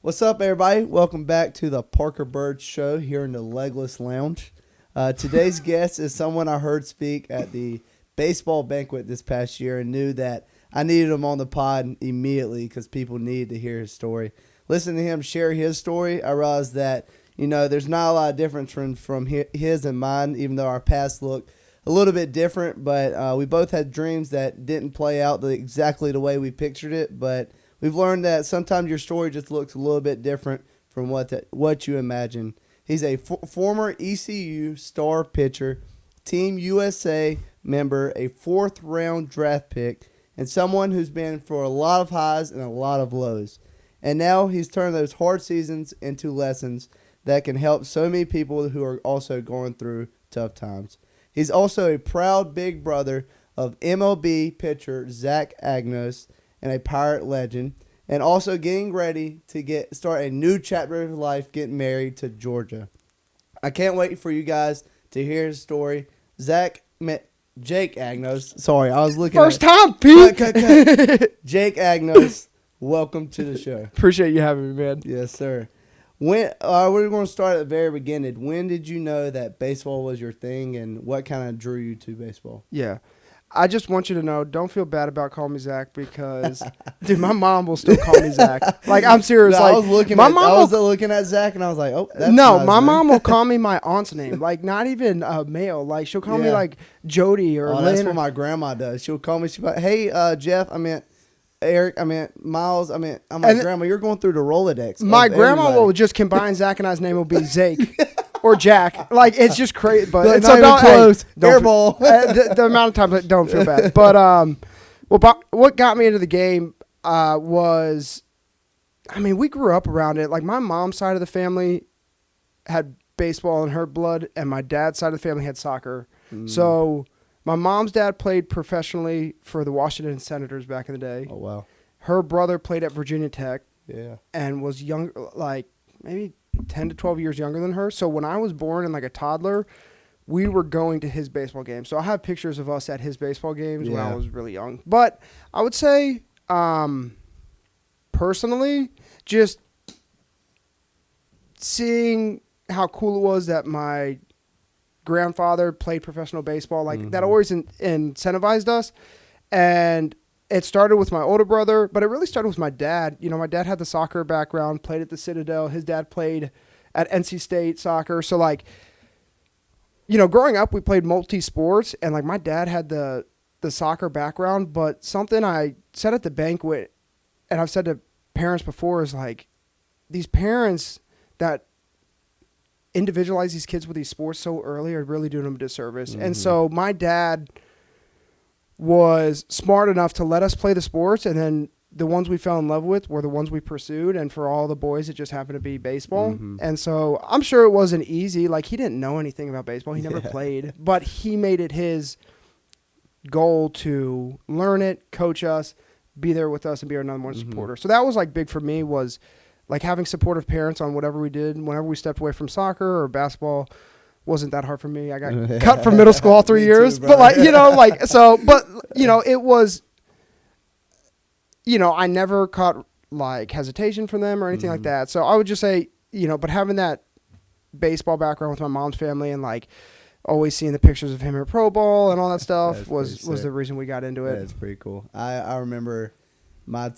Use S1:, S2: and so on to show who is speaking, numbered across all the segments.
S1: What's up, everybody? Welcome back to the Parker Byrd Show here in the Legless Lounge. Today's guest is someone I heard speak at the baseball banquet this past year and knew that I needed him on the pod immediately because people needed to hear his story. Listening to him share his story, I realized that, there's not a lot of difference from his and mine, even though our paths look a little bit different. But we both had dreams that didn't play out exactly the way we pictured it. But we've learned that sometimes your story just looks a little bit different from what you imagine. He's a former ECU star pitcher, Team USA member, a fourth-round draft pick, and someone who's been for a lot of highs and a lot of lows. And now he's turned those hard seasons into lessons that can help so many people who are also going through tough times. He's also a proud big brother of MLB pitcher Zack Agnos and a Pirate legend, and also getting ready to start a new chapter of life, getting married to Georgia. I can't wait for you guys to hear his story. Jake Agnos. Sorry, I was looking
S2: First time, Pete.
S1: Cut. Jake Agnos, welcome to the show.
S2: Appreciate you having me, man.
S1: Yes, sir. We're going to start at the very beginning. When did you know that baseball was your thing, and what kind of drew you to baseball?
S2: Yeah. I just want you to know, don't feel bad about calling me Zach because, dude, my mom will still call me Zach. Like, I'm serious.
S1: No,
S2: like,
S1: I was looking at Zach, and I was like, oh, that's
S2: no,
S1: nice,
S2: my
S1: man.
S2: mom will call me my aunt's name. Like, not even male. Like, she'll call me, like, Jody or Lynn.
S1: That's what my grandma does. She'll call me. She'll be like, hey, Jeff, Eric, Miles, I'm like, Grandma, you're going through the Rolodex.
S2: My grandma will just combine Zach and I's name will be Zake or Jack. Like, it's just crazy. But
S1: it's not even close. Airball.
S2: The amount of times, don't feel bad. But what got me into the game was, we grew up around it. Like, my mom's side of the family had baseball in her blood, and my dad's side of the family had soccer. So my mom's dad played professionally for the Washington Senators back in the day.
S1: Oh, wow.
S2: Her brother played at Virginia Tech.
S1: Yeah.
S2: And was young, like maybe 10 to 12 years younger than her. So when I was born and like a toddler, we were going to his baseball games. So I have pictures of us at his baseball games when I was really young. But I would say, personally, just seeing how cool it was that my grandfather played professional baseball, like that always incentivized us. And it started with my older brother, but it really started with my dad. My dad had the soccer background, played at the Citadel. His dad played at NC State soccer. So like, growing up, we played multi-sports, and like my dad had the soccer background, but something I said at the banquet, and I've said to parents before, is like, these parents that individualize these kids with these sports so early are really doing them a disservice. And so my dad was smart enough to let us play the sports, and then the ones we fell in love with were the ones we pursued, and for all the boys it just happened to be baseball. And so I'm sure it wasn't easy. Like, he didn't know anything about baseball. He never played, but he made it his goal to learn it, coach us, be there with us, and be our number one supporter. So that was like big for me, was like having supportive parents on whatever we did. Whenever we stepped away from soccer or basketball, wasn't that hard for me. I got cut from middle school all 3 years. Too, but like, it was, I never caught like hesitation from them or anything like that. So I would just say, but having that baseball background with my mom's family and like always seeing the pictures of him at Pro Bowl and all that stuff was the reason we got into it.
S1: That's pretty cool. I remember my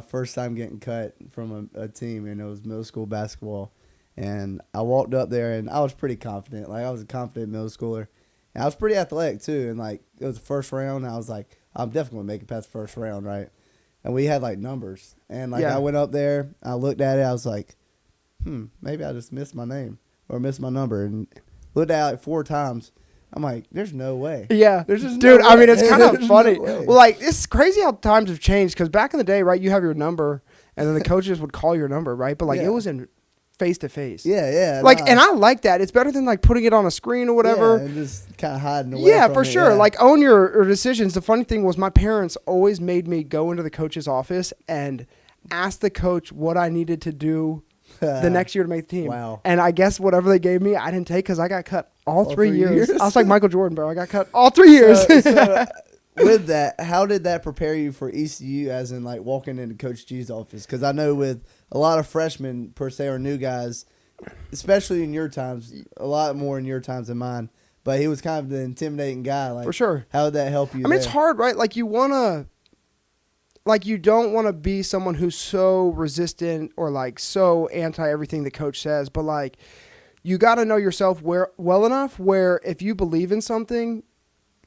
S1: first time getting cut from a team, and it was middle school basketball. And I walked up there, and I was pretty confident. Like, I was a confident middle schooler. And I was pretty athletic, too. And, like, it was the first round. And I was like, I'm definitely going to make it past the first round, right? And we had, like, numbers. And, like, I went up there. I looked at it. I was like, maybe I just missed my name or missed my number. And looked at it like 4 times. I'm like, there's no way.
S2: Yeah.
S1: There's just
S2: Dude,
S1: no way.
S2: It's kind of funny.
S1: No,
S2: well, like, it's crazy how times have changed, because back in the day, right, you have your number, and then the coaches would call your number, right? But, like, it was in face-to-face.
S1: Yeah.
S2: Like, and I like that. It's better than, like, putting it on a screen or whatever.
S1: Yeah, and just kind of hiding away
S2: Yeah,
S1: from
S2: for
S1: it,
S2: sure.
S1: yeah.
S2: Like, own your decisions. The funny thing was, my parents always made me go into the coach's office and ask the coach what I needed to do the next year to make the team.
S1: Wow.
S2: And I guess whatever they gave me, I didn't take because I got cut all 3 years. I was like Michael Jordan, bro. I got cut all 3 years.
S1: So with that, how did that prepare you for ECU, as in like walking into Coach G's office? Because I know with a lot of freshmen per se or new guys, especially in your times, a lot more in your times than mine. But he was kind of the intimidating guy. Like,
S2: For sure.
S1: How did that help you?
S2: I mean, it's hard, right? Like you don't want to be someone who's so resistant or like so anti everything the coach says, but like you got to know yourself well enough where if you believe in something,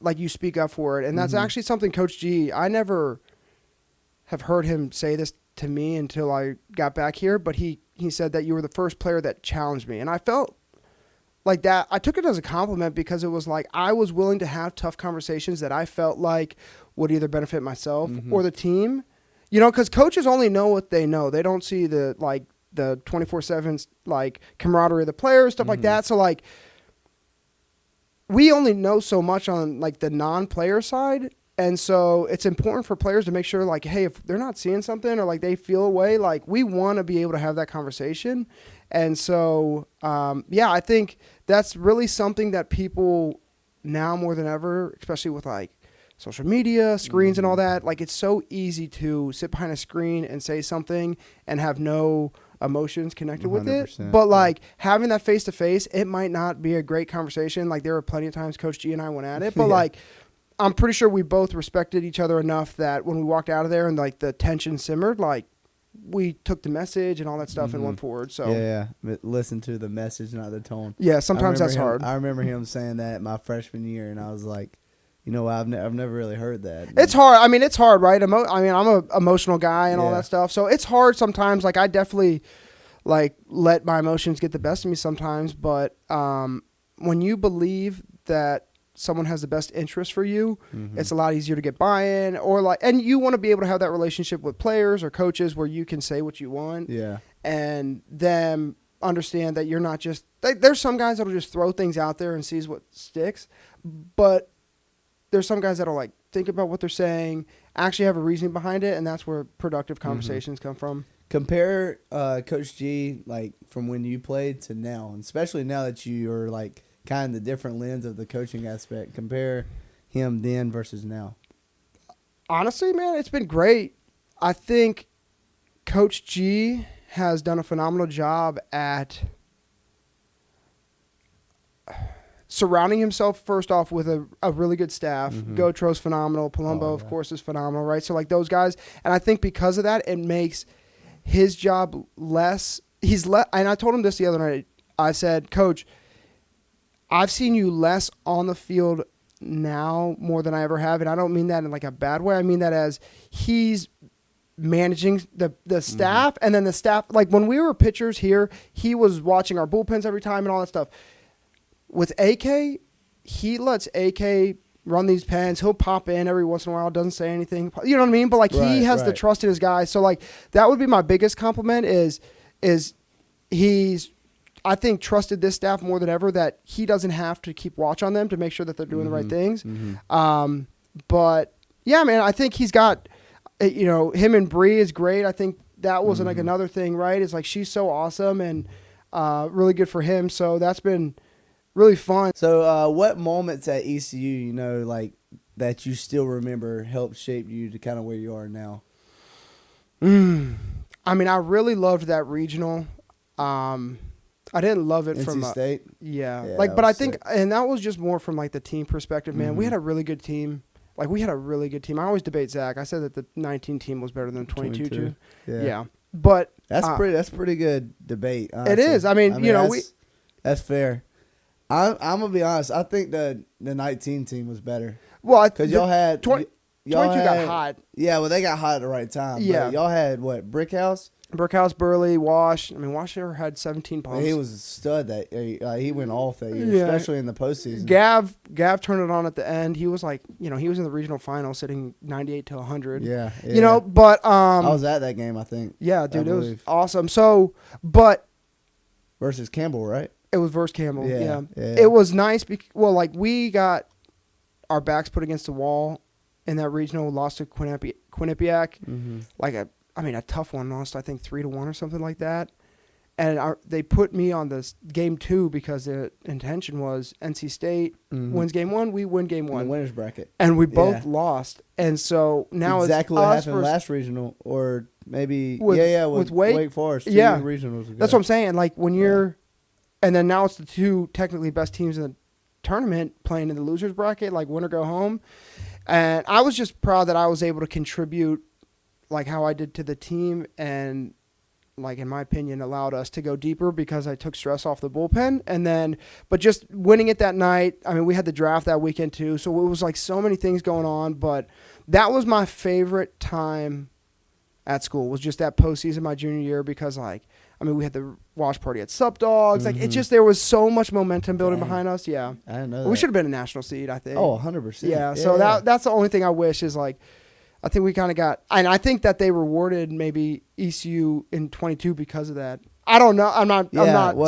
S2: like you speak up for it. And that's actually something Coach G, I never have heard him say this to me until I got back here, but he said that you were the first player that challenged me. And I felt like that. I took it as a compliment because it was like I was willing to have tough conversations that I felt like would either benefit myself or the team. You know, because coaches only know what they know. They don't see the 24/7 like camaraderie of the players, stuff like that. So like we only know so much on like the non-player side. And so it's important for players to make sure like, hey, if they're not seeing something or like they feel a way, like we want to be able to have that conversation. And so, I think that's really something that people now more than ever, especially with like social media, screens and all that, like it's so easy to sit behind a screen and say something and have no emotions connected with it. But like having that face to face, it might not be a great conversation. Like there were plenty of times Coach G and I went at it, but like I'm pretty sure we both respected each other enough that when we walked out of there and like the tension simmered, like we took the message and all that stuff and went forward. So
S1: listen to the message, not the tone.
S2: Yeah, sometimes that's hard.
S1: I remember him saying that my freshman year, and I was like, you know, I've never really heard that.
S2: It's hard. I mean, it's hard, right? I'm an emotional guy and all that stuff, so it's hard sometimes. Like I definitely like let my emotions get the best of me sometimes, but when you believe that someone has the best interest for you, it's a lot easier to get buy-in and you want to be able to have that relationship with players or coaches where you can say what you want and them understand that you're not just there's some guys that'll just throw things out there and sees what sticks, but there's some guys that'll like think about what they're saying, actually have a reasoning behind it, and that's where productive conversations come from.
S1: Compare Coach G like from when you played to now, and especially now that you are like kind of the different lens of the coaching aspect. Compare him then versus now.
S2: Honestly, man, it's been great. I think Coach G has done a phenomenal job at surrounding himself, first off, with a really good staff. Gotro's phenomenal. Palumbo, of course, is phenomenal, right? So, like, those guys. And I think because of that, it makes his job less. And I told him this the other night. I said, Coach, I've seen you less on the field now more than I ever have, and I don't mean that in like a bad way. I mean that as he's managing the staff, and then the staff, like when we were pitchers here, he was watching our bullpens every time and all that stuff. With AK, he lets AK run these pens. He'll pop in every once in a while, doesn't say anything. You know what I mean? But like he has the trust in his guys. So like that would be my biggest compliment is he's, I think, trusted this staff more than ever, that he doesn't have to keep watch on them to make sure that they're doing the right things. But yeah, man, I think he's got, him and Bree is great. I think that was like another thing, right? It's like she's so awesome and really good for him. So that's been really fun.
S1: So what moments at ECU, like that you still remember helped shape you to kind of where you are now?
S2: I mean, I really loved that regional. I didn't love it from
S1: State.
S2: But I think, and that was just more from like the team perspective, man. We had a really good team. Like we had a really good team. I always debate Zach. I said that the 19 team was better than the 22 team. Yeah. But
S1: that's pretty good debate. Honestly.
S2: It is. I mean,
S1: that's fair. I'm gonna be honest. I think the 19 team was better.
S2: Well,
S1: because y'all had
S2: 22 got hot.
S1: Yeah, well, they got hot at the right time. Yeah, but y'all had what? Brickhouse,
S2: Burley, Wash. I mean, Wash never had 17 pumps.
S1: He was a stud. He went off that year, especially in the postseason.
S2: Gav turned it on at the end. He was like, he was in the regional final, sitting 98 to 100.
S1: Yeah.
S2: But
S1: I was at that game, I think.
S2: Yeah, dude, it was awesome. So, but
S1: versus Campbell, right?
S2: It was versus Campbell. Yeah. It was nice. We got our backs put against the wall in that regional. Lost to Quinnipiac. A tough one. Lost, I think, 3-1 or something like that. and they put me on this game 2 because the intention was NC State wins game 1, we win game 1.
S1: In the winners bracket.
S2: And we both lost. And so now
S1: exactly
S2: it's
S1: what
S2: us
S1: happened
S2: versus,
S1: last regional, or maybe
S2: with
S1: Wake Forest.
S2: Yeah,
S1: regionals ago.
S2: that's what I'm saying. Like when you're, and then now it's the 2 technically best teams in the tournament playing in the losers bracket, like win or go home. And I was just proud that I was able to contribute, like how I did to the team, and like in my opinion allowed us to go deeper because I took stress off the bullpen. And then but just winning it that night, I mean we had the draft that weekend too, so it was like so many things going on, but that was my favorite time at school, was just that postseason my junior year, because like I mean we had the watch party at Sup Dogs, like it just, there was so much momentum building behind us. I didn't know that. We should have been a national seed, I think.
S1: 100%.
S2: So that's the only thing I wish is like I think we kind of got, and I think that they rewarded maybe ECU in 22 because of that. I don't know. I'm not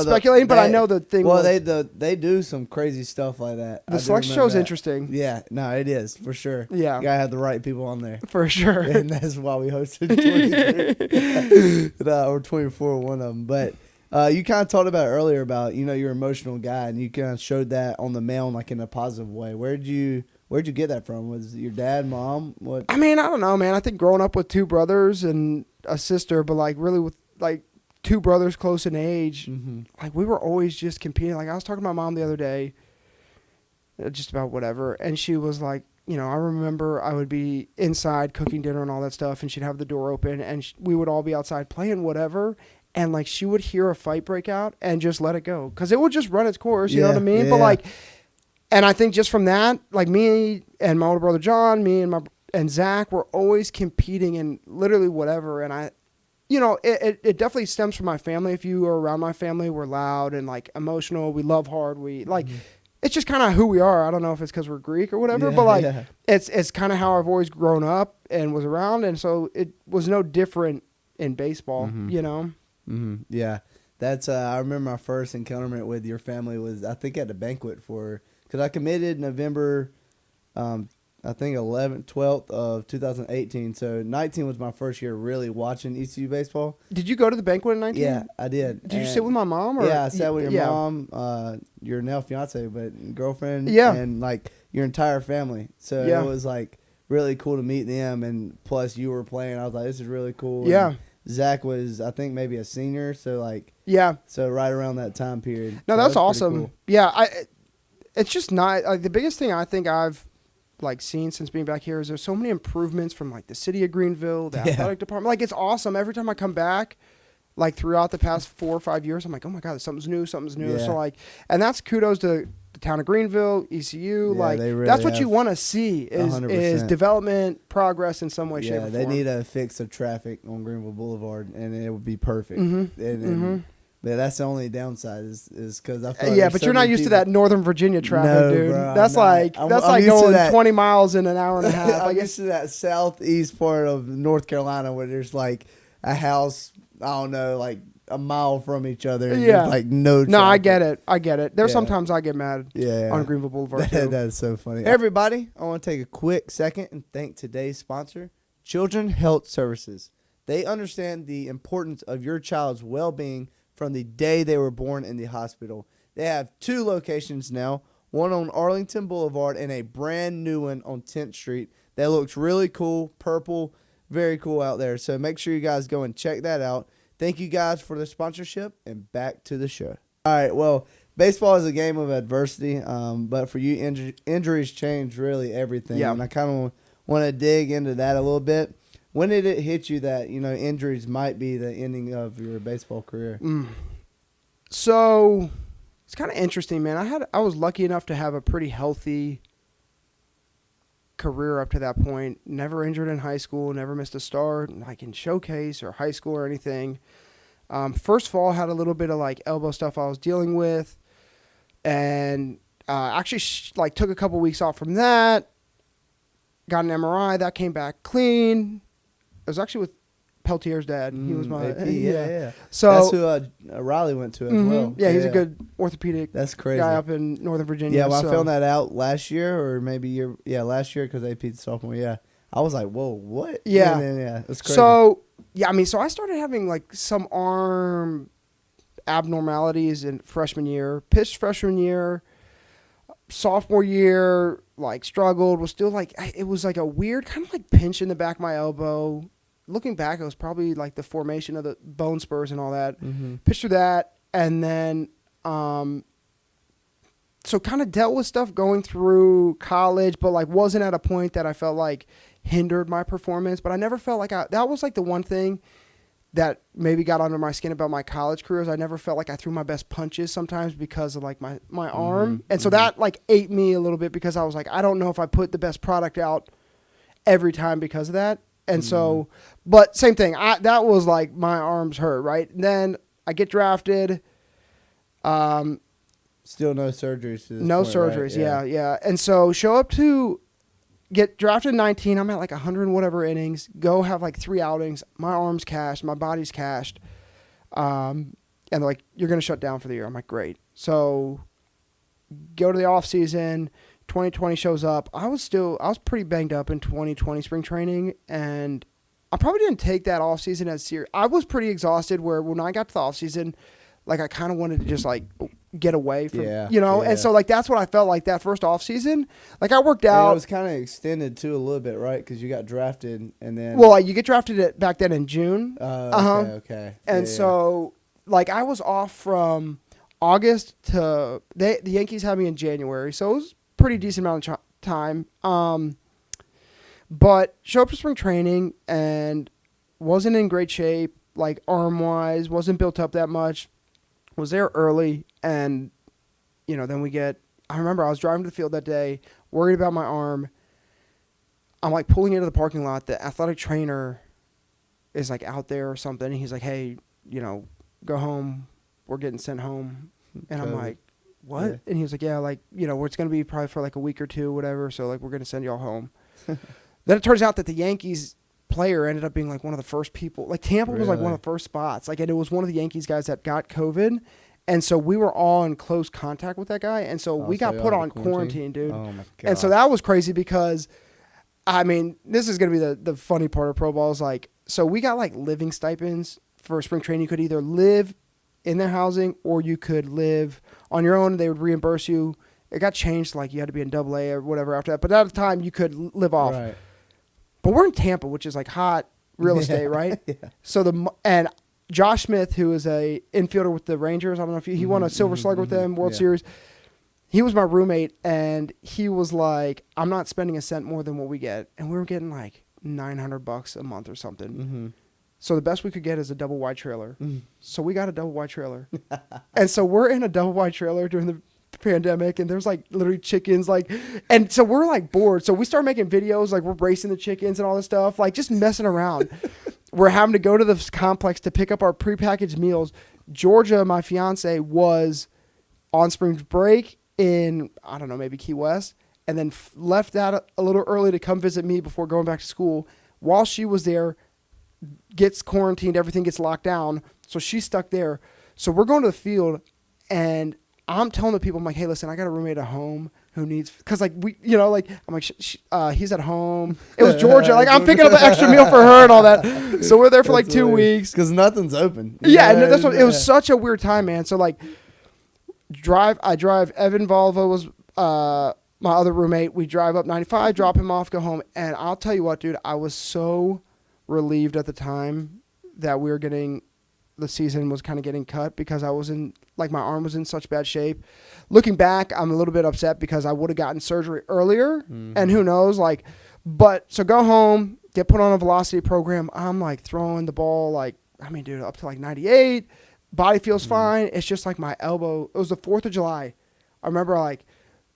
S2: speculating, but I know the thing.
S1: Well, they do some crazy stuff like that.
S2: The selection show is interesting.
S1: Yeah, no, it is for sure.
S2: Yeah,
S1: you gotta have the right people on there
S2: for sure,
S1: and that's why we hosted 23 or 24, one of them. But you kind of talked about it earlier about you're an emotional guy, and you kind of showed that on the mound like in a positive way. Where'd you get that from? Was it your dad, mom? What?
S2: I mean, I don't know, man. I think growing up with 2 brothers and a sister, but like really with like 2 brothers close in age, like we were always just competing. Like I was talking to my mom the other day, just about whatever, and she was like, I remember I would be inside cooking dinner and all that stuff, and she'd have the door open, and we would all be outside playing whatever, and like she would hear a fight break out and just let it go because it would just run its course. You know what I mean? Yeah. But like. And I think just from that, like me and my older brother John, me and Zach were always competing in literally whatever. And it definitely stems from my family. If you are around my family, we're loud and like emotional. We love hard. We like, it's just kind of who we are. I don't know if it's because we're Greek or whatever, but like it's kind of how I've always grown up and was around. And so it was no different in baseball,
S1: Yeah. That's, I remember my first encounter with your family was, I think at a banquet because I committed November, I think 11th, 12th of 2018. So 19 was my first year really watching ECU baseball.
S2: Did you go to the banquet in 19?
S1: Yeah, I did.
S2: Did you sit with my mom? Or?
S1: Yeah, I sat with your mom, your now fiance, but girlfriend, and like your entire family. So it was like really cool to meet them, and plus you were playing. I was like, this is really cool.
S2: Yeah.
S1: And Zach was, I think, maybe a senior, so like so right around that time period.
S2: No,
S1: so
S2: that's awesome.
S1: Cool.
S2: Yeah, it's just not like the biggest thing I think I've like seen since being back here is there's so many improvements from like the city of Greenville, the athletic department. Like it's awesome. Every time I come back, like throughout the past 4 or 5 years, I'm like, oh my God, something's new.
S1: Yeah.
S2: So like, and that's kudos to the town of Greenville, ECU.
S1: Yeah,
S2: like
S1: really
S2: that's what you want to see is development, progress in some way, shape, or form.
S1: Yeah, they need to fix the traffic on Greenville Boulevard, and it would be perfect. And yeah, that's the only downside is because I feel like
S2: but you're not used to that Northern Virginia traffic, dude.
S1: Bro,
S2: that's like going 20 miles in an hour and a half.
S1: I'm used to that southeast part of North Carolina where there's like a house, I don't know, like a mile from each other. And there's like no traffic.
S2: No, I get it. There's sometimes I get mad on Greenville Boulevard.
S1: That's so funny. Hey, everybody, I want to take a quick second and thank today's sponsor, Children Health Services. They understand the importance of your child's well-being from the day they were born in the hospital. They have 2 locations now, one on Arlington Boulevard and a brand new one on 10th Street. That looks really cool, purple, very cool out there. So make sure you guys go and check that out. Thank you guys for the sponsorship, and back to the show. All right, well, baseball is a game of adversity, but for you, injuries change really everything.
S2: Yeah.
S1: And I kind of want to dig into that a little bit. When did it hit you that, injuries might be the ending of your baseball career?
S2: So it's kind of interesting, man. I was lucky enough to have a pretty healthy career up to that point. Never injured in high school, never missed a start, like in showcase or high school or anything. First fall, had a little bit of like elbow stuff I was dealing with, and actually took a couple weeks off from that. Got an MRI that came back clean. It was actually with Peltier's dad. He was my
S1: AP, yeah.
S2: So
S1: that's who Riley went to as well.
S2: Yeah, he's a good orthopedic guy up in Northern Virginia.
S1: Yeah, well, I found that out last year or maybe last year because AP'd sophomore. Yeah, I was like, whoa, what?
S2: Yeah,
S1: it's crazy.
S2: So so I started having like some arm abnormalities in freshman year. Pitched freshman year. Sophomore year, like struggled, was still like, it was like a weird kind of like pinch in the back of my elbow. Looking back, it was probably like the formation of the bone spurs and all that. Pitched through that, and then so kind of dealt with stuff going through college, but like wasn't at a point that I felt like hindered my performance. But I never felt like that was like the one thing that maybe got under my skin about my college career is I never felt like I threw my best punches sometimes because of like my arm. And so that like ate me a little bit because I was like, I don't know if I put the best product out every time because of that. And so, but same thing. That was like my arms hurt, right? And then I get drafted.
S1: Still no surgeries.
S2: No surgeries, right? Yeah. And so show up to get drafted in 19. I'm at like 100 and whatever innings. Go have like 3 outings. My arm's cashed. My body's cashed. And they're like, you're going to shut down for the year. I'm like, great. So go to the off season. 2020 shows up. I was pretty banged up in 2020 spring training, and I probably didn't take that off season as serious. I was pretty exhausted where when I got to the off season, like I kind of wanted to just like get away from, and so like that's what I felt like that first off season. Like I worked out.
S1: And it was kind of extended too a little bit, right? Because you got drafted and then.
S2: Well, you get drafted back then in June.
S1: Okay.
S2: And so like I was off from August to the Yankees had me in January, so it was pretty decent amount of time. But showed up to spring training and wasn't in great shape, like arm wise, wasn't built up that much. Was there early, and then I remember I was driving to the field that day, worried about my arm. I'm like pulling into the parking lot. The athletic trainer is like out there or something. And he's like, hey, go home. We're getting sent home. And I'm like, what? Yeah. And he was like, yeah, like, it's going to be probably for like a week or two, whatever. So like, we're going to send y'all home. Then it turns out that the Yankees player ended up being like one of the first people. Like Tampa was like one of the first spots. Like, and it was one of the Yankees guys that got COVID. And so we were all in close contact with that guy. And so we got put on quarantine, dude.
S1: Oh my God.
S2: And so that was crazy because, I mean, this is going to be the funny part of pro ball is like, so we got like living stipends for spring training. You could either live in their housing or you could live on your own. They would reimburse you. It got changed. Like you had to be in AA or whatever after that. But at the time you could live off.
S1: Right.
S2: But we're in Tampa, which is like hot real estate, right? Yeah. So and Josh Smith, who is a infielder with the Rangers, I don't know if he won a Silver Slugger with them, World Series. He was my roommate, and he was like, I'm not spending a cent more than what we get. And we were getting like $900 a month or something. Mm-hmm. So the best we could get is a double wide trailer. Mm. So we got a double wide trailer. And so we're in a double wide trailer during the pandemic, and there's like literally chickens, like, and so we're like bored. So we start making videos, like we're racing the chickens and all this stuff, like just messing around. We're having to go to the complex to pick up our prepackaged meals. Georgia, my fiance, was on spring break in, I don't know, maybe Key West, and then left that a little early to come visit me before going back to school. While she was there, gets quarantined, everything gets locked down, so she's stuck there. So we're going to the field, and I'm telling the people, I'm like, hey, listen, I got a roommate at home who needs, because like we, like I'm like, he's at home. It was Georgia, like I'm picking up an extra meal for her and all that. So we're there for like 2 weeks
S1: because nothing's open.
S2: Yeah, and that's what it was. Such a weird time, man. So like, I drive. Evan Volvo was my other roommate. We drive up 95, drop him off, go home, and I'll tell you what, dude, I was so relieved at the time that we were getting. The season was kind of getting cut because I was in, like, my arm was in such bad shape. Looking back, I'm a little bit upset because I would have gotten surgery earlier, and who knows, like, but so go home, get put on a velocity program. I'm like throwing the ball, like, I mean, dude, up to like 98. Body feels fine. It's just like my elbow. It was the 4th of July. I remember like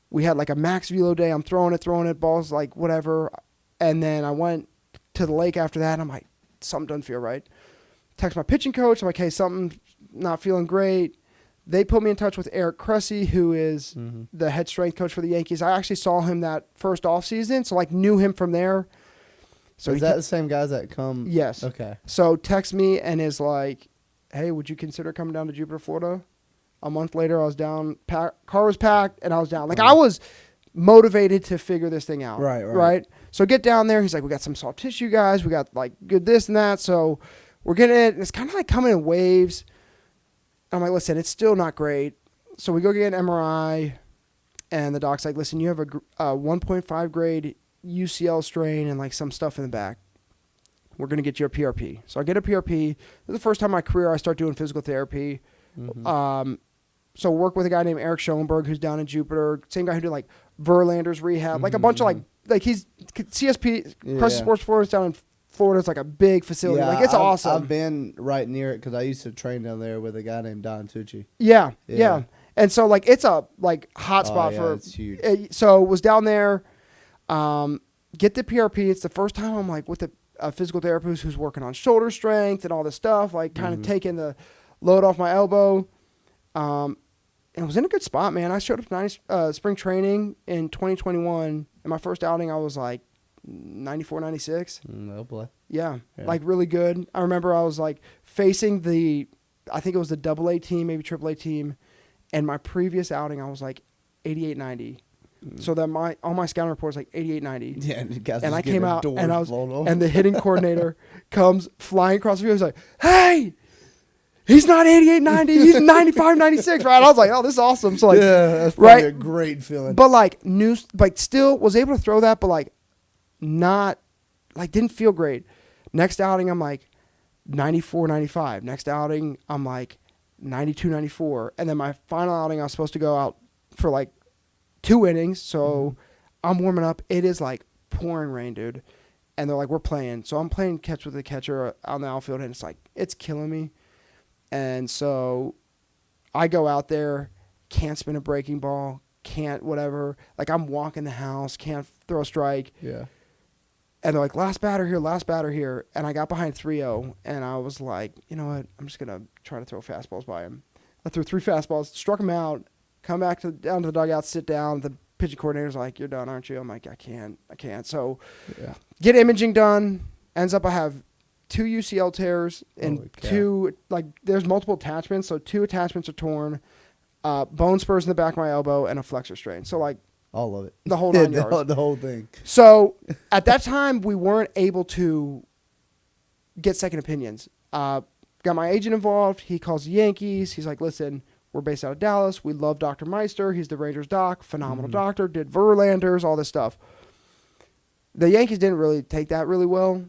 S2: we had like a max velo day. I'm throwing it, balls like whatever. And then I went to the lake after that. And I'm like, something doesn't feel right. Text my pitching coach. I'm like, hey, something not feeling great. They put me in touch with Eric Cressy, who is the head strength coach for the Yankees. I actually saw him that first offseason, so like knew him from there. So
S1: is that the same guys that come?
S2: Yes.
S1: Okay.
S2: So text me and is like, hey, would you consider coming down to Jupiter, Florida? A month later, I was down. Car was packed, and I was down. Like I was motivated to figure this thing out. Right. So get down there. He's like, we got some soft tissue guys. We got like good this and that. So we're getting it. And it's kind of like coming in waves. I'm like, listen, it's still not great. So we go get an MRI, and the doc's like, listen, you have a 1.5 grade UCL strain and like some stuff in the back. We're going to get you a PRP. So I get a PRP. This is the first time in my career I start doing physical therapy. So work with a guy named Eric Schoenberg, who's down in Jupiter. Same guy who did like Verlander's Rehab, like a bunch of like he's CSP, Crescent Sports Florida, down in Florida. It's like a big facility.
S1: Yeah,
S2: like it's awesome.
S1: I've been right near it because I used to train down there with a guy named Don Tucci.
S2: Yeah. And so like it's a like hot spot for.
S1: It's huge.
S2: So was down there, get the PRP. It's the first time I'm like with a physical therapist who's working on shoulder strength and all this stuff, like kind of taking the load off my elbow. And was in a good spot, man. I showed up to spring training in 2021. In my first outing, I was like 94, 96.
S1: Oh, boy.
S2: Yeah, like really good. I remember I was like facing I think it was the AA team, maybe AAA team. And my previous outing, I was like 88, 90. So that all my scouting reports like 88, 90.
S1: Yeah,
S2: and I came out and and the hitting coordinator comes flying across the field. He's like, "Hey, he's not 88, 90. He's 95, 96." Right? I was like, "Oh, this is awesome." So like,
S1: that's probably a great feeling.
S2: But like still was able to throw that, but like not like didn't feel great. Next outing, I'm like 94, 95. Next outing, I'm like 92, 94. And then my final outing, I was supposed to go out for like 2 innings. So I'm warming up. It is like pouring rain, dude. And they're like, we're playing. So I'm playing catch with the catcher on the outfield, and it's like, it's killing me. And so I go out there, can't spin a breaking ball, can't whatever. Like I'm walking the house, can't throw a strike.
S1: Yeah.
S2: And they're like, last batter here. And I got behind 3-0, and I was like, you know what? I'm just going to try to throw fastballs by him. I threw 3 fastballs, struck him out, come back down to the dugout, sit down. The pitching coordinator's like, you're done, aren't you? I'm like, I can't. So get imaging done. Ends up I have 2 UCL tears and 2, like there's multiple attachments. So 2 attachments are torn, bone spurs in the back of my elbow, and a flexor strain. So like,
S1: all of it.
S2: The whole 9 yards.
S1: The whole thing.
S2: So at that time, we weren't able to get second opinions. Got my agent involved. He calls the Yankees. He's like, listen, we're based out of Dallas. We love Dr. Meister. He's the Rangers doc. Phenomenal doctor. Did Verlanders, all this stuff. The Yankees didn't really take that really well,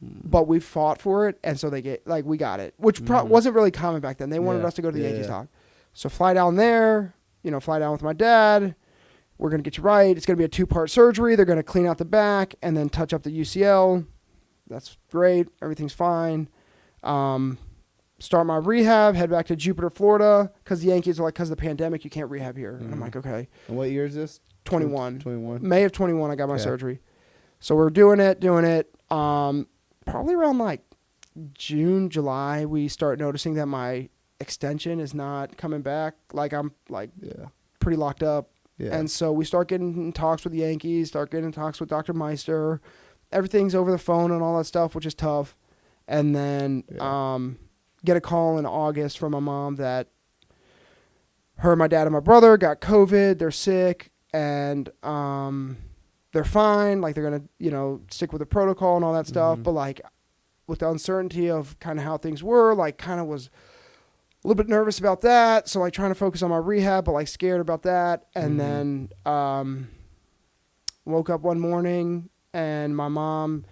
S2: but we fought for it. And so we got it, which wasn't really common back then. They wanted us to go to the Yankees doc. So fly down there, fly down with my dad. We're going to get you right. It's going to be a 2-part surgery. They're going to clean out the back and then touch up the UCL. That's great. Everything's fine. Start my rehab, head back to Jupiter, Florida, because the Yankees are like, because of the pandemic, you can't rehab here. And I'm like, okay.
S1: And what year is this?
S2: 21.
S1: 21.
S2: May of 21, I got my surgery. So we're doing it. Probably around like June, July, we start noticing that my extension is not coming back. Like I'm like pretty locked up. Yeah. And so we start getting in talks with the Yankees, start getting in talks with Dr. Meister. Everything's over the phone and all that stuff, which is tough. And then get a call in August from my mom that her, my dad, and my brother got COVID. They're sick, and they're fine. Like, they're going to, stick with the protocol and all that stuff. But, like, with the uncertainty of kind of how things were, like, kind of was a little bit nervous about that. So, like, trying to focus on my rehab, but, like, scared about that. And then woke up one morning, and my mom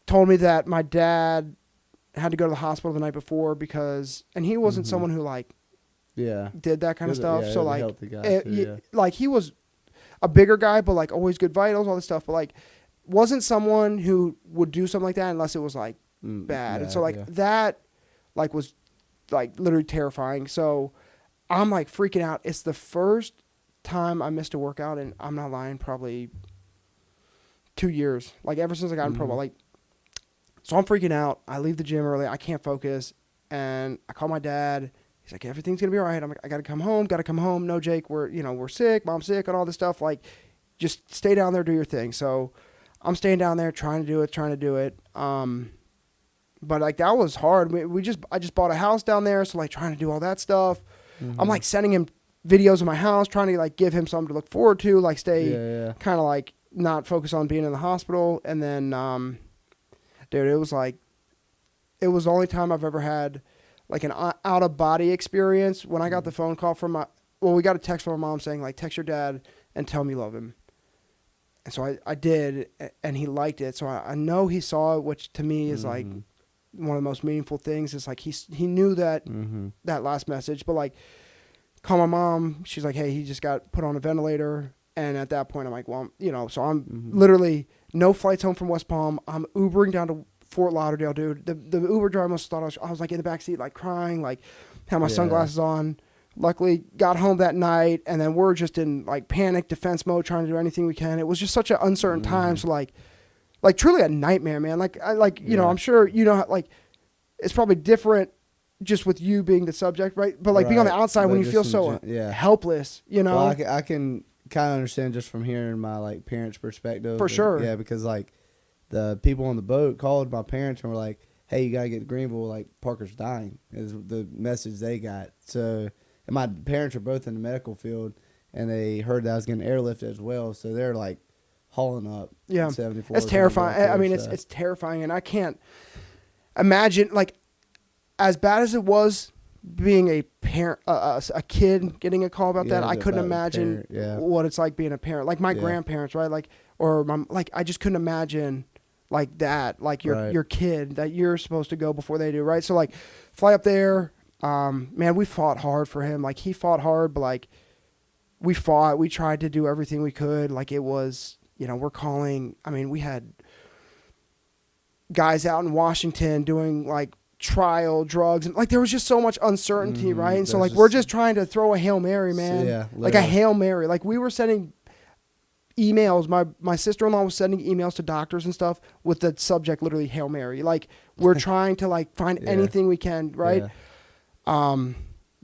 S2: told me that my dad had to go to the hospital the night before because, and he wasn't someone who, like, did that kind of stuff. So, like, he was a bigger guy, but, like, always good vitals, all this stuff. But, like, wasn't someone who would do something like that unless it was, like, bad. And so, like, that, like, was, like, literally terrifying. So I'm, like, freaking out. It's the first time I missed a workout, and I'm not lying, probably 2 years. Like, ever since I got in pro ball, like, so I'm freaking out. I leave the gym early. I can't focus. And I call my dad. He's like, everything's going to be all right. I'm like, I got to come home. No, Jake, we're sick. Mom's sick and all this stuff. Like, just stay down there, do your thing. So I'm staying down there trying to do it. But, like, that was hard. I just bought a house down there. So, like, trying to do all that stuff. I'm, like, sending him videos of my house, trying to, like, give him something to look forward to, like, stay kind of, like, not focus on being in the hospital. And then, dude, it was the only time I've ever had like an out of body experience when I got the phone call from we got a text from my mom saying like, text your dad and tell him you love him. And so I did, and he liked it. So I know he saw it, which to me is like one of the most meaningful things. Is like he knew that that last message, but like, call my mom. She's like, hey, he just got put on a ventilator. And at that point, I'm like, well, so I'm literally no flights home from West Palm. I'm Ubering down to Fort Lauderdale, dude. The Uber driver must have thought I was like in the backseat, like crying, like had my sunglasses on. Luckily, got home that night, and then we're just in like panic defense mode, trying to do anything we can. It was just such an uncertain time. So like truly a nightmare, man. Like I'm sure like it's probably different just with you being the subject, right? But like being on the outside when you feel so helpless,
S1: Well, I can kind of understand just from hearing my like parents' perspective.
S2: For sure.
S1: Yeah, because like the people on the boat called my parents and were like, "Hey, you gotta get to Greenville. Like Parker's dying," is the message they got. So. And my parents are both in the medical field, and they heard that I was getting airlifted as well, so they're like hauling up.
S2: Yeah,
S1: 74.
S2: It's terrifying. I mean, it's terrifying, and I can't imagine like as bad as it was being a parent, a kid getting a call about that. I couldn't imagine what it's like being a parent. Like my grandparents, right? Like I just couldn't imagine like that. Like your kid that you're supposed to go before they do, right? So like fly up there. Man, we fought hard for him. Like he fought hard, but like we tried to do everything we could. Like it was, we're calling, we had guys out in Washington doing like trial drugs and like there was just so much uncertainty, right? And so like we're just trying to throw a Hail Mary, man. Yeah, like a Hail Mary. Like we were sending emails. My sister-in-law was sending emails to doctors and stuff with the subject literally Hail Mary. Like we're trying to like find anything we can, right? Yeah.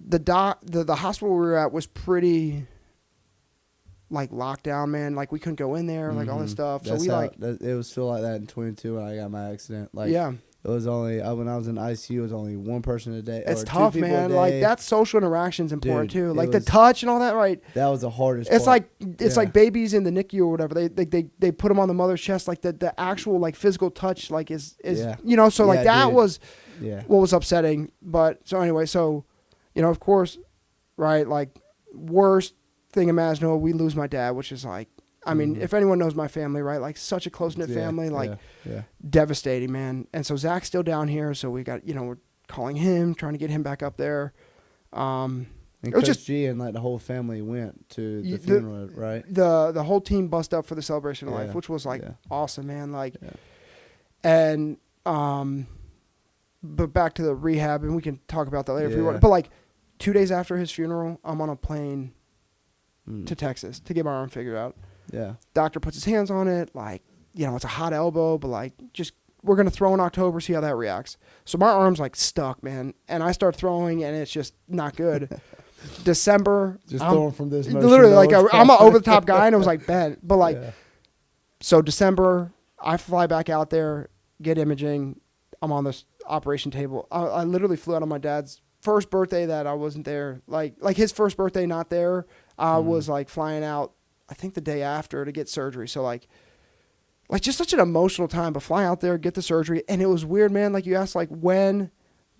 S2: The hospital we were at was pretty like locked down, man. Like we couldn't go in there, like all this stuff. So
S1: it was still like that in 22 when I got my accident. Like it was only when I was in ICU, it was only one person a day.
S2: It's tough, man. Like that social interaction's important too. Like the touch and all that, right?
S1: That was the hardest.
S2: It's part. Like babies in the NICU or whatever. They put them on the mother's chest. Like the actual like physical touch, like is So like that was what was upsetting. But so anyway, of course, right? Like worst thing imaginable, we lose my dad, which is like, if anyone knows my family, right? Like such a close-knit family, like devastating, man. And so Zach's still down here. So we got, we're calling him, trying to get him back up there.
S1: And it was just G and like the whole family went to the funeral, right?
S2: The whole team bust up for the celebration of life, which was like awesome, man. Like, and, but back to the rehab, and we can talk about that later if you want. But like 2 days after his funeral, I'm on a plane to Texas to get my arm figured out. Yeah. Doctor puts his hands on it, like, it's a hot elbow, but like just we're gonna throw in October, see how that reacts. So my arm's like stuck, man. And I start throwing and it's just not good. December.
S1: Just throwing from this motion.
S2: Literally, like I'm an over the top guy and it was like bent. But like so December, I fly back out there, get imaging. I'm on this operation table. I literally flew out on my dad's first birthday that I wasn't there. Like his first birthday not there. I was like flying out, I think the day after to get surgery. So like just such an emotional time, but fly out there, get the surgery. And it was weird, man. Like you asked, like, when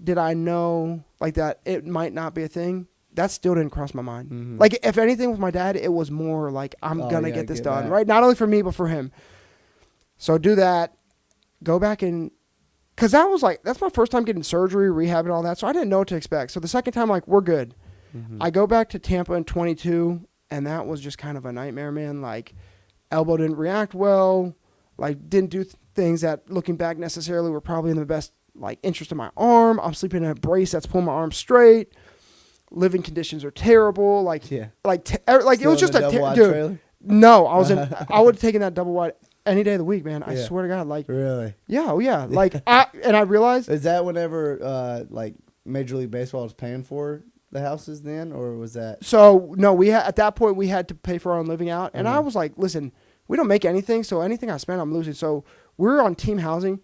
S2: did I know like that it might not be a thing? That still didn't cross my mind. Like if anything with my dad, it was more like, I'm going to get this done, right? Not only for me, but for him. So do that, go back and, cause that's my first time getting surgery, rehab and all that. So I didn't know what to expect. So the second time, like, we're good. I go back to Tampa in 22 and that was just kind of a nightmare, man. Like elbow didn't react well, like didn't do things that looking back necessarily were probably in the best like interest of my arm. I'm sleeping in a brace that's pulling my arm straight. Living conditions are terrible. Like it was just a dude. Trailer? No, I would have taken that double wide any day of the week, man. I swear to God. Like
S1: really?
S2: Yeah, oh yeah. Like I realized.
S1: Is that whenever like Major League Baseball was paying for the houses then, or was that?
S2: So no, at that point we had to pay for our own living out, and I was like, listen, we don't make anything, so anything I spend, I'm losing. So we're on team housing.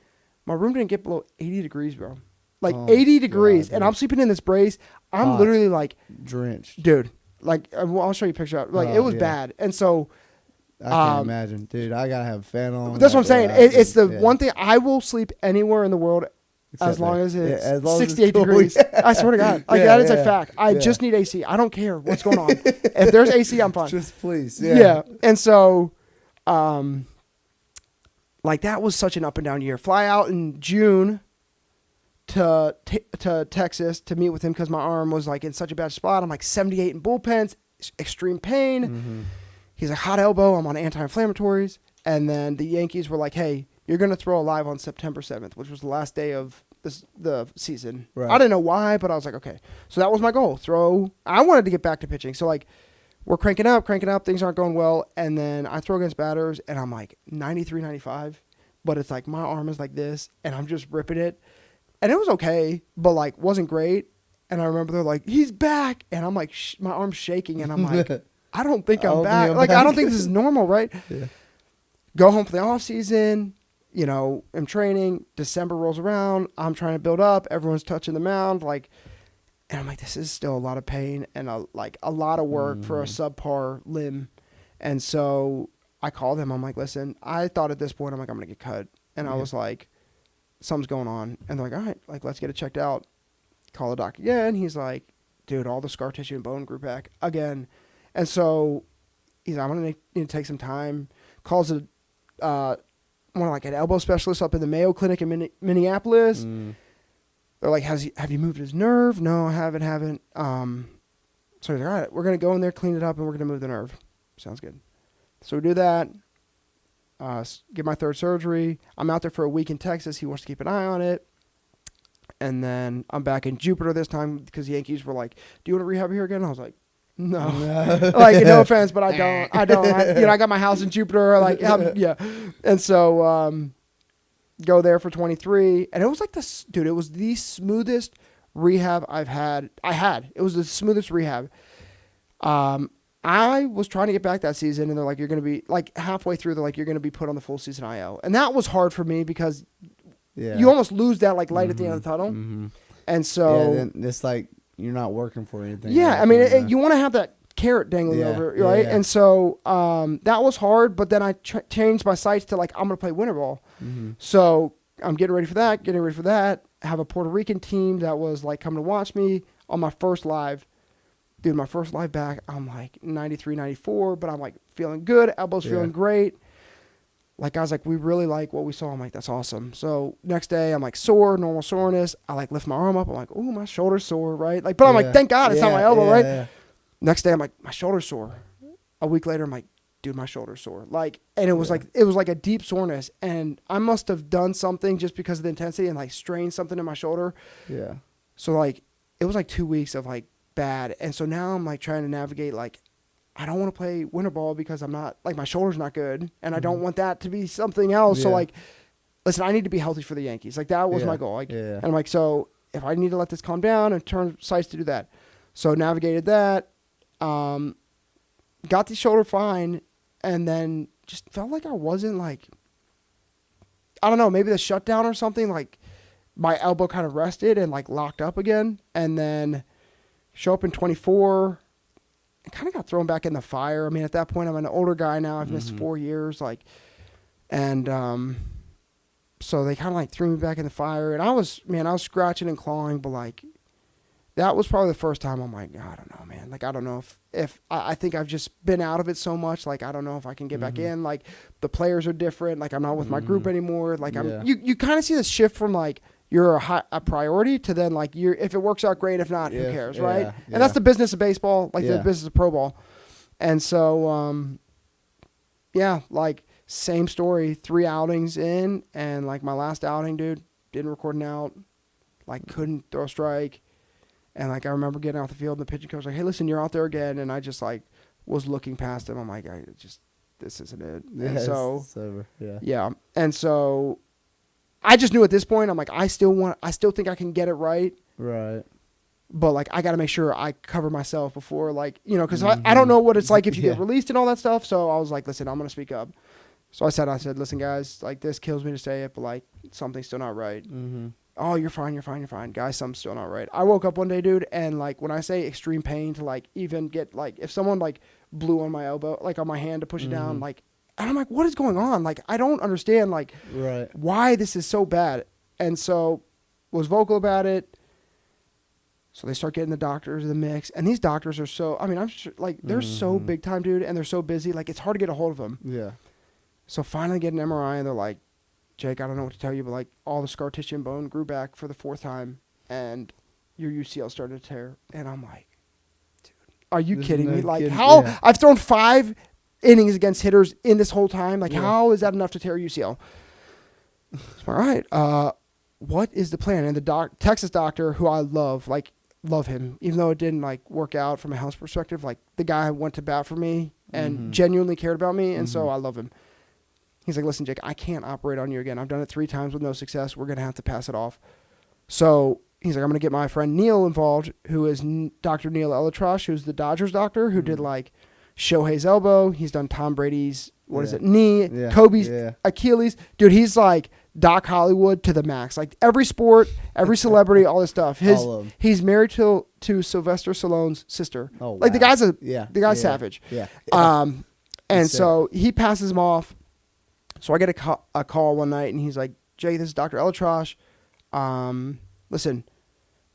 S2: My room didn't get below 80 degrees, bro. Like 80 degrees, and I'm sleeping in this brace. I'm literally like
S1: drenched,
S2: dude. Like I'll show you a picture. Like it was bad, and so
S1: I can't imagine, dude. I gotta have a fan on.
S2: That's what I'm saying. It's the one thing I will sleep anywhere in the world as long as it's
S1: as long as
S2: 68
S1: it's cool.
S2: degrees. I swear to God. Like,
S1: Yeah,
S2: that is a
S1: yeah,
S2: fact. I
S1: yeah.
S2: just need AC. I don't care what's going on. If there's AC, I'm fine.
S1: Just please.
S2: Yeah. And so, like, that was such an up and down year. Fly out in June to Texas to meet with him because my arm was, like, in such a bad spot. I'm, like, 78 in bullpens, extreme pain.
S1: Mm-hmm.
S2: He's like, hot elbow. I'm on anti-inflammatories. And then the Yankees were like, hey, you're going to throw a live on September 7th, which was the last day of the season.
S1: Right.
S2: I didn't know why, but I was like, okay. So that was my goal. I wanted to get back to pitching. So, like, we're cranking up. Things aren't going well. And then I throw against batters, and I'm like 93, 95. But it's like my arm is like this, and I'm just ripping it. And it was okay, but, like, wasn't great. And I remember they're like, he's back. And I'm like, my arm's shaking, and I'm like, I don't think I'm back. Like, I don't think this is normal, right?
S1: Yeah.
S2: Go home for the off season. You know, I'm training. December rolls around. I'm trying to build up. Everyone's touching the mound. Like, and I'm like, this is still a lot of pain and a lot of work for a subpar limb. And so I called him. I'm like, listen, I thought at this point, I'm like, I'm going to get cut. And I was like, something's going on. And they're like, all right, like, let's get it checked out. Call the doctor again. He's like, dude, all the scar tissue and bone grew back again. And so he's like, I'm going to need to take some time. Calls a more like an elbow specialist up in the Mayo Clinic in Minneapolis. They're like, have you moved his nerve? No, I haven't. So he's like, all right, we're going to go in there, clean it up, and we're going to move the nerve. Sounds good. So we do that. Get my third surgery. I'm out there for a week in Texas. He wants to keep an eye on it. And then I'm back in Jupiter this time because the Yankees were like, do you want to rehab here again? I was like, no. Like, no offense, but I don't. I got my house in Jupiter. Like, yeah. And so go there for 23. And it was like this, dude, it was the smoothest rehab I've had. It was the smoothest rehab. I was trying to get back that season, and they're like, you're going to be, like, halfway through, they're like, you're going to be put on the full season IL. And that was hard for me because you almost lose that, like, light at the end of the tunnel.
S1: Mm-hmm.
S2: And so.
S1: Yeah, then it's like you're not working for anything.
S2: Yeah, I mean, you want to have that carrot dangling over, right? Yeah. And so that was hard, but then I changed my sights to, like, I'm going to play winter ball. Mm-hmm. So I'm getting ready for that, have a Puerto Rican team that was, like, coming to watch me on my first live. Dude, my first live back, I'm like 93, 94, but I'm like feeling good. Elbow's feeling great. Like, guys, like, we really like what we saw. I'm like, that's awesome. So next day, I'm like sore, normal soreness. I like lift my arm up. I'm like, oh, my shoulder's sore, right? Like, but I'm like, thank God it's not my elbow, right? Yeah. Next day, I'm like, my shoulder's sore. A week later, I'm like, dude, my shoulder's sore. Like, and it was like a deep soreness. And I must have done something just because of the intensity and, like, strained something in my shoulder. Yeah. So, like, it was like 2 weeks of, like, bad. And so now I'm, like, trying to navigate, like, I don't want to play winter ball because I'm not, like, my shoulder's not good, and I don't want that to be something else. So, like, listen, I need to be healthy for the Yankees. Like, that was my goal. Like, and I'm like, so if I need to let this calm down and turn sights to do that. So navigated that, got the shoulder fine, and then just felt like I wasn't, like, I don't know, maybe the shutdown or something, like, my elbow kind of rested and, like, locked up again, and then show up in 24. I kind of got thrown back in the fire. I mean, at that point, I'm an older guy now. I've missed 4 years, like, and so they kind of, like, threw me back in the fire. And I was scratching and clawing, but, like, that was probably the first time I'm like, I don't know, man. Like, I don't know if I think I've just been out of it so much. Like, I don't know if I can get back in. Like, the players are different. Like, I'm not with my group anymore. Like, you kind of see the shift from, like, you're a priority to then, like, if it works out, great. If not, who cares, right? Yeah. And that's the business of baseball, like the business of pro ball. And so, like, same story, 3 outings in, and, like, my last outing, dude, didn't record an out, like, couldn't throw a strike. And, like, I remember getting off the field, and the pitching coach was like, hey, listen, you're out there again. And I just, like, was looking past him. I'm like, this isn't it. And so,
S1: it's over.
S2: Yeah. And so I just knew at this point, I'm like, I still think I can get it right.
S1: Right.
S2: But, like, I got to make sure I cover myself before, like, you know, because I don't know what it's like if you get released and all that stuff. So I was like, listen, I'm going to speak up. So I said, listen, guys, like, this kills me to say it, but, like, something's still not right. Mm-hmm. Oh, you're fine. Guys, something's still not right. I woke up one day, dude, and, like, when I say extreme pain to, like, even get, like, if someone, like, blew on my elbow, like, on my hand to push it down, like, and I'm like, what is going on? Like, I don't understand, like, why this is so bad. And so was vocal about it. So they start getting the doctors in the mix. And these doctors are so, I mean, I'm sure, like, they're so big time, dude, and they're so busy. Like, it's hard to get a hold of them.
S1: Yeah.
S2: So finally get an MRI, and they're like, Jake, I don't know what to tell you, but, like, all the scar tissue and bone grew back for the 4th time, and your UCL started to tear. And I'm like, dude, are you kidding me? Like, how? Yeah. I've thrown 5 innings against hitters in this whole time. Like, how is that enough to tear a UCL? All right. What is the plan? And the Texas doctor, who I love him, even though it didn't, like, work out from a health perspective. Like, the guy went to bat for me and genuinely cared about me, and so I love him. He's like, listen, Jake, I can't operate on you again. I've done it 3 times with no success. We're going to have to pass it off. So he's like, I'm going to get my friend Neil involved, who is Dr. Neil Elitrosh, who's the Dodgers doctor, who did, like, Shohei's elbow. He's done Tom Brady's, knee, Kobe's Achilles. Dude, he's like Doc Hollywood to the max. Like, every sport, every celebrity, all this stuff. He's married to Sylvester Stallone's sister. Oh, wow. Like, the guy's savage. Yeah. And so he passes him off. So I get a call one night, and he's like, Jay, this is Dr. Elitrosh. Listen,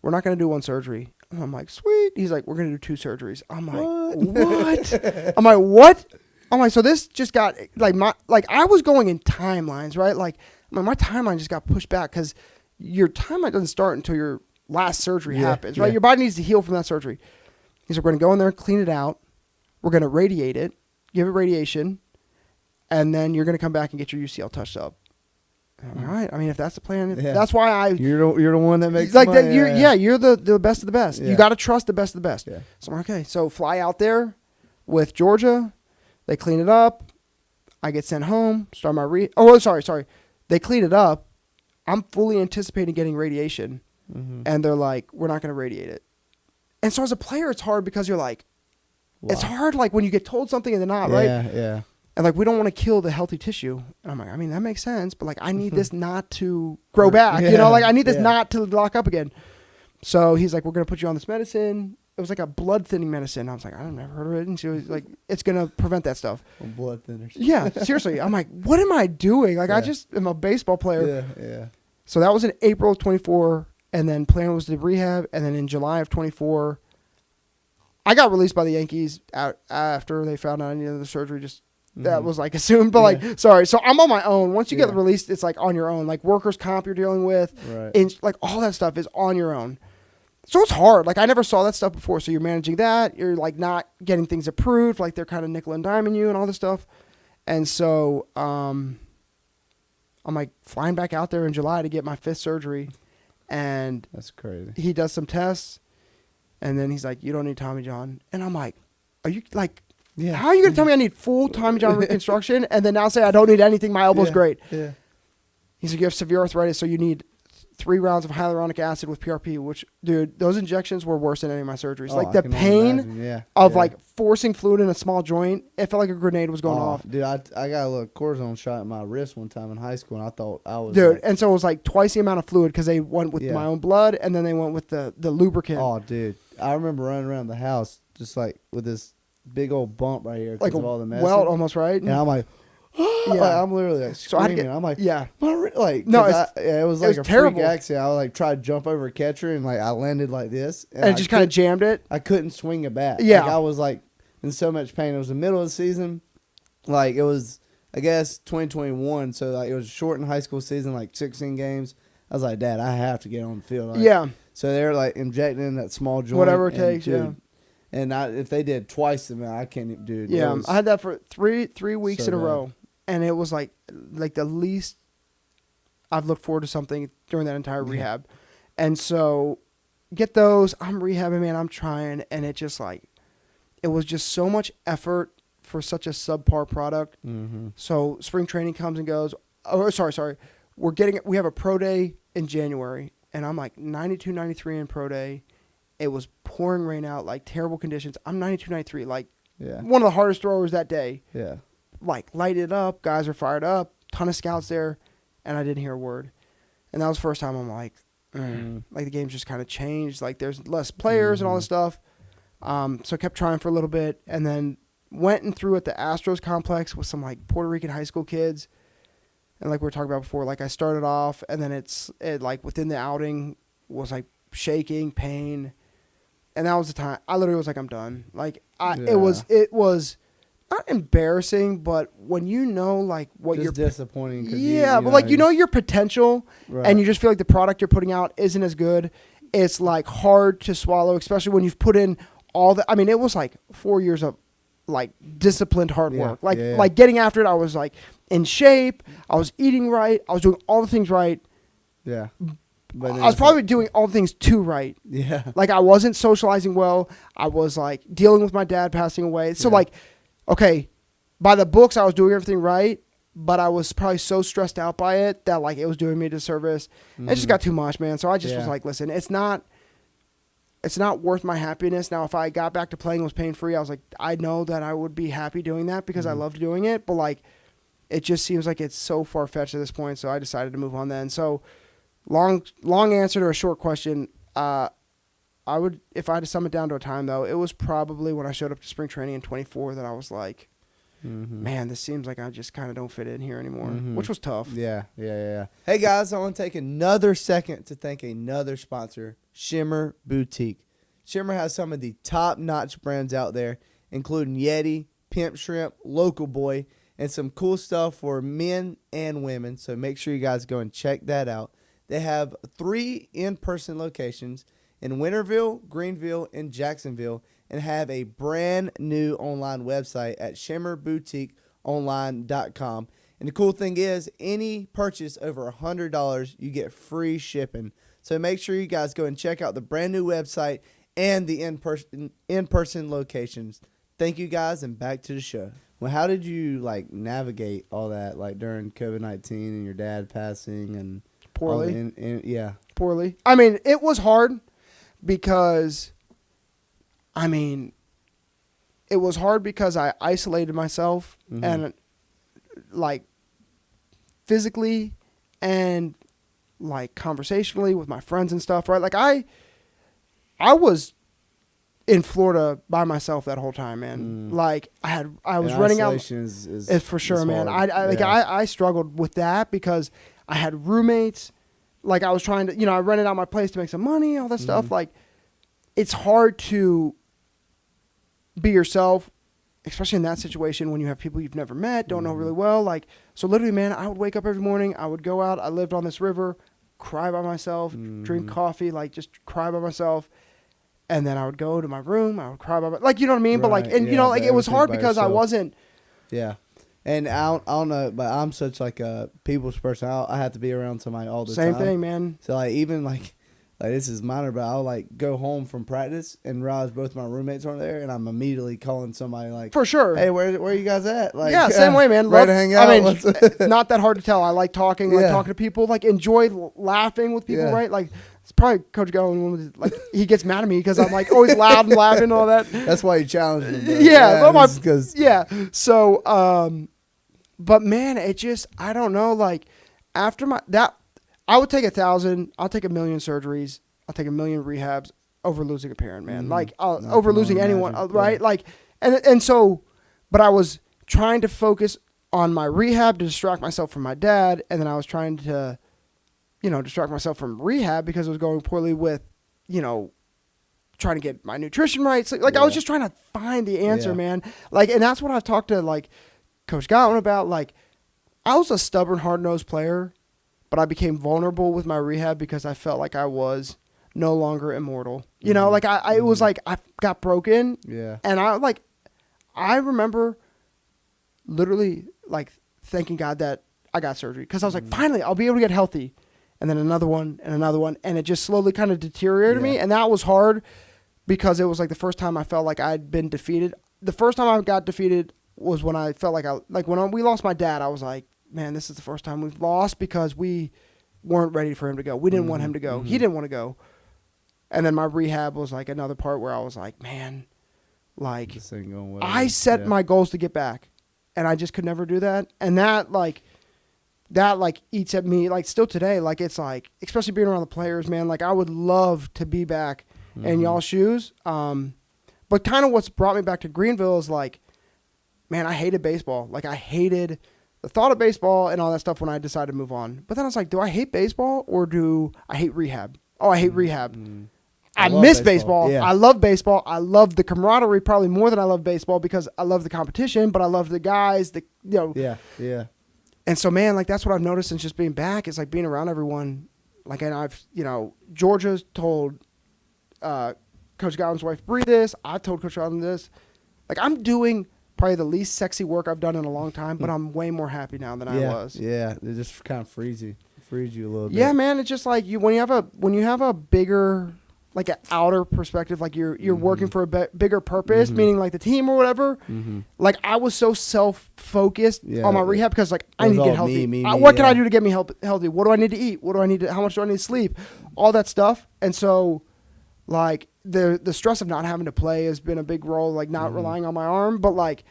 S2: we're not going to do 1 surgery. And I'm like, sweet. He's like, we're going to do 2 surgeries. I'm like, what? I'm like, what? I'm like, so this just got, like, I was going in timelines, right? Like, my timeline just got pushed back because your timeline doesn't start until your last surgery happens, right? Your body needs to heal from that surgery. He's like, we're going to go in there, clean it out. We're going to radiate it, give it radiation, and then you're going to come back and get your UCL touched up. All right. I mean, if that's the plan, that's why
S1: you're the one that makes
S2: like
S1: money.
S2: That. You're the best of the best.
S1: Yeah.
S2: You got to trust the best of the best.
S1: Yeah.
S2: So I'm like, okay. So fly out there with Georgia. They clean it up. I get sent home. Start my sorry. They clean it up. I'm fully anticipating getting radiation, and they're like, we're not going to radiate it. And so as a player, it's hard because you're like, it's hard like when you get told something and they're not, right?
S1: Yeah.
S2: And, like, we don't want to kill the healthy tissue. And I'm like, I mean, that makes sense, but, like, I need this not to grow back. You know, like, I need this not to lock up again. So he's like, we're going to put you on this medicine. It was like a blood thinning medicine. I was like, I've never heard of it. And she was like, it's going to prevent that stuff.
S1: Blood thinners.
S2: Yeah, seriously. I'm like, what am I doing? Like, I just am a baseball player.
S1: Yeah.
S2: So that was in April of 24. And then plan was the rehab. And then in July of 24, I got released by the Yankees after they found out I needed the surgery. That was, like, assumed, but, like, sorry. So I'm on my own. Once you get released, it's, like, on your own. Like, workers' comp you're dealing with. Right. And, like, all that stuff is on your own. So it's hard. Like, I never saw that stuff before. So you're managing that. You're, like, not getting things approved. Like, they're kind of nickel and diming you and all this stuff. And so I'm, like, flying back out there in July to get my 5th surgery. And
S1: that's crazy.
S2: He does some tests. And then he's like, you don't need Tommy John. And I'm like, are you, like... Yeah. How are you going to tell me I need full Tommy John reconstruction and then now say I don't need anything, my elbow's great? Yeah. He's like, you have severe arthritis, so you need 3 rounds of hyaluronic acid with PRP, which, dude, those injections were worse than any of my surgeries. Like, the pain of, like, forcing fluid in a small joint, it felt like a grenade was going off.
S1: Dude, I got a little cortisone shot in my wrist one time in high school, and I thought I was...
S2: Dude, and so it was, like, twice the amount of fluid because they went with my own blood, and then they went with the lubricant.
S1: Oh, dude. I remember running around the house just, like, with this big old bump right here because of all the medicine.
S2: Welt almost, right?
S1: And I'm like, like, I'm literally like screaming. I'm like, like,
S2: no,
S1: it was like a
S2: terrible
S1: freak accident. I like tried to jump over a catcher and like I landed like this,
S2: and it just kind of jammed it.
S1: I couldn't swing a bat.
S2: Yeah,
S1: like, I was like in so much pain. It was the middle of the season, like it was, I guess 2021. So like it was a shortened high school season, like 16 games. I was like, Dad, I have to get on the field. Like, so they're like injecting in that small joint,
S2: whatever it takes. Dude,
S1: and if they did twice, I can't even do it.
S2: Yeah, I had that for three weeks in a row, and it was like the least I've looked forward to something during that entire rehab. And so get those. I'm rehabbing, man. I'm trying, and it just like it was just so much effort for such a subpar product. Mm-hmm. So spring training comes and goes. Oh, sorry. We have a pro day in January, and I'm like 92, 93 in pro day. It was pouring rain out, like terrible conditions. I'm 92, 93, like one of the hardest throwers that day. Yeah. Like lighted up, guys are fired up, ton of scouts there, and I didn't hear a word. And that was the first time I'm like, like the game's just kind of changed. Like there's less players and all this stuff. So I kept trying for a little bit, and then went and threw at the Astros complex with some like Puerto Rican high school kids. And like we were talking about before, like I started off and then it like within the outing was like shaking, pain. And that was the time I literally was like, I'm done. Like it was not embarrassing, but when you know like what
S1: just
S2: you're
S1: disappointing.
S2: but like you know your potential,
S1: right.
S2: and you just feel like the product you're putting out isn't as good. It's like hard to swallow, especially when you've put in all the. I mean, it was like 4 years of like disciplined hard work. Like getting after it. I was like in shape. I was eating right. I was doing all the things right.
S1: Yeah.
S2: But I was probably doing all the things too right.
S1: Yeah.
S2: Like I wasn't socializing well. I was like dealing with my dad passing away. So like, okay, by the books, I was doing everything right, but I was probably so stressed out by it that like it was doing me a disservice. Mm-hmm. It just got too much, man. So I just was like, listen, it's not worth my happiness. Now, if I got back to playing and was pain free, I was like, I know that I would be happy doing that because I loved doing it. But like, it just seems like it's so far fetched at this point. So I decided to move on then. So long answer to a short question. I would, if I had to sum it down to a time though, it was probably when I showed up to spring training in 24 that I was like, man, this seems like I just kind of don't fit in here anymore, which was tough.
S1: Yeah. Hey guys, I want to take another second to thank another sponsor, Shimmer Boutique. Shimmer has some of the top-notch brands out there, including Yeti, Pimp Shrimp, Local Boy, and some cool stuff for men and women. So make sure you guys go and check that out. They have 3 in-person locations in Winterville, Greenville, and Jacksonville, and have a brand new online website at shimmerboutiqueonline.com. And the cool thing is, any purchase over $100, you get free shipping. So make sure you guys go and check out the brand new website and the in-person locations. Thank you guys, and back to the show. Well, how did you like navigate all that, like during COVID-19 and your dad passing and
S2: poorly?
S1: Poorly.
S2: I mean, it was hard because, it was hard because I isolated myself and like physically and like conversationally with my friends and stuff, right? Like I was in Florida by myself that whole time, man. Like I was running out. Is for sure, man. I struggled with that because I had roommates. Like I was trying to, I rented out my place to make some money, all that stuff. Like it's hard to be yourself, especially in that situation when you have people you've never met, don't know really well. Like, so literally, man, I would wake up every morning. I would go out. I lived on this river, cry by myself, drink coffee, like just cry by myself. And then I would go to my room. I would cry by like, you know what I mean? Right, but like, and it was hard because I wasn't.
S1: Yeah. And I don't know, but I'm such like a people's person. I have to be around somebody all the time.
S2: Same thing, man.
S1: So like even like this is minor, but I'll like go home from practice and realize both my roommates aren't there, and I'm immediately calling somebody like,
S2: for sure.
S1: Hey, where you guys at? Like,
S2: yeah, same way, man.
S1: Ready to hang out?
S2: Not that hard to tell. I like talking, talking to people, like enjoy laughing with people, right? Like. It's probably Coach Gowan, like he gets mad at me because I'm like always loud and laughing and all that.
S1: That's why you challenged him.
S2: So, but man, it just, I don't know. Like after I would take 1,000. I'll take 1,000,000 surgeries. I'll take 1,000,000 rehabs over losing a parent, man. Like over losing anyone, right? Like, and so, but I was trying to focus on my rehab to distract myself from my dad, and then I was trying to. Distract myself from rehab because it was going poorly with, trying to get my nutrition right. So, I was just trying to find the answer, man. Like, and that's what I've talked to, like, Coach Gowan about. Like, I was a stubborn, hard-nosed player, but I became vulnerable with my rehab because I felt like I was no longer immortal. It was like I got broken.
S1: Yeah.
S2: And I remember literally, like, thanking God that I got surgery because I was like, finally, I'll be able to get healthy. And then another one, and it just slowly kind of deteriorated me. And that was hard because it was like the first time I felt like I'd been defeated. The first time I got defeated was when I felt like when we lost my dad, I was like, man, this is the first time we've lost because we weren't ready for him to go. We didn't want him to go. He didn't want to go. And then my rehab was like another part where I was like, man, like I set my goals to get back and I just could never do that. And that eats at me, like still today, like it's like, especially being around the players, man, like I would love to be back in y'all's shoes. But kind of what's brought me back to Greenville is like, man, I hated baseball. Like I hated the thought of baseball and all that stuff when I decided to move on. But then I was like, do I hate baseball or do I hate rehab? Oh, I hate rehab. I miss baseball.
S1: Yeah.
S2: I love baseball. I love the camaraderie probably more than I love baseball because I love the competition, but I love the guys,
S1: Yeah.
S2: And so, man, like that's what I've noticed since just being back is like being around everyone. Like, and I've, Georgia's told Coach Godwin's wife Bree this. I told Coach Godwin this. Like, I'm doing probably the least sexy work I've done in a long time, but I'm way more happy now than I was.
S1: Yeah, it just kind of frees you a little bit.
S2: Yeah, man, it's just like when you have a bigger, like an outer perspective, like you're working for a bigger purpose, meaning like the team or whatever. Like I was so self-focused on my rehab because like I need to get healthy. What can I do to get me healthy? What do I need to eat? How much do I need to sleep? All that stuff. And so like the stress of not having to play has been a big role, like not relying on my arm, but like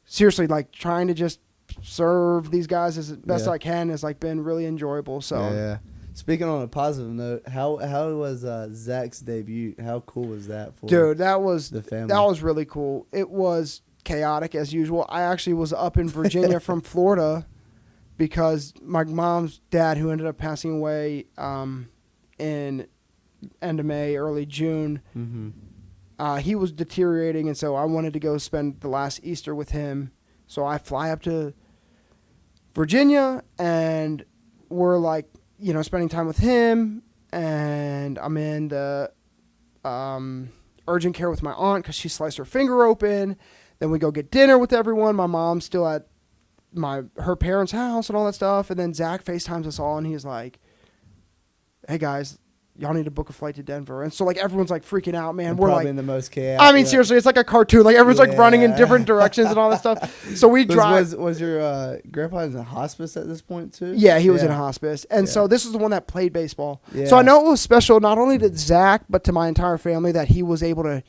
S2: seriously, like trying to just serve these guys as best I can has like been really enjoyable. So
S1: yeah. Speaking on a positive note, how was Zach's debut? How cool was that for
S2: dude? That was
S1: the family.
S2: That was really cool. It was chaotic as usual. I actually was up in Virginia from Florida because my mom's dad, who ended up passing away in end of May, early June, he was deteriorating, and so I wanted to go spend the last Easter with him. So I fly up to Virginia, and we're like, spending time with him, and I'm in the urgent care with my aunt because she sliced her finger open. Then we go get dinner with everyone. My mom's still at her parents' house and all that stuff. And then Zach FaceTimes us all, and he's like, hey, guys, y'all need to book a flight to Denver. And so, like, everyone's, like, freaking out, man.
S1: And
S2: we're
S1: probably
S2: like,
S1: in the most chaos.
S2: I mean, seriously, it's like a cartoon. Like, everyone's, like, running in different directions and all that stuff. So we drive.
S1: Was your grandpa in hospice at this point, too?
S2: Yeah, he was in hospice. And so this is the one that played baseball.
S1: Yeah.
S2: So I know it was special not only to Zach, but to my entire family that he was able to,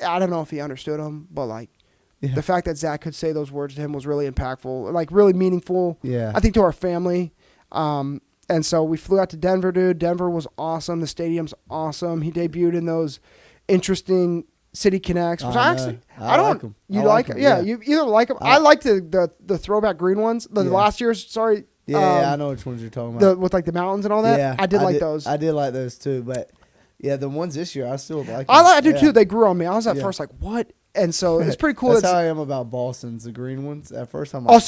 S2: I don't know if he understood them, but, like, the fact that Zach could say those words to him was really impactful, like, really meaningful.
S1: Yeah.
S2: I think to our family. And so we flew out to Denver, dude. Denver was awesome. The stadium's awesome. He debuted in those interesting City Connects, which I don't like them. You like them? Yeah, you either like them. I like the throwback green ones. The last year's, sorry.
S1: Yeah, I know which ones you're talking about.
S2: With like the mountains and all that.
S1: Yeah,
S2: I did like those.
S1: I did like those too, but yeah, the ones this year I still like.
S2: I do too. They grew on me. I was at first like, what? And so it's pretty cool.
S1: That's how I am about Boston's, the green ones. At first I'm like,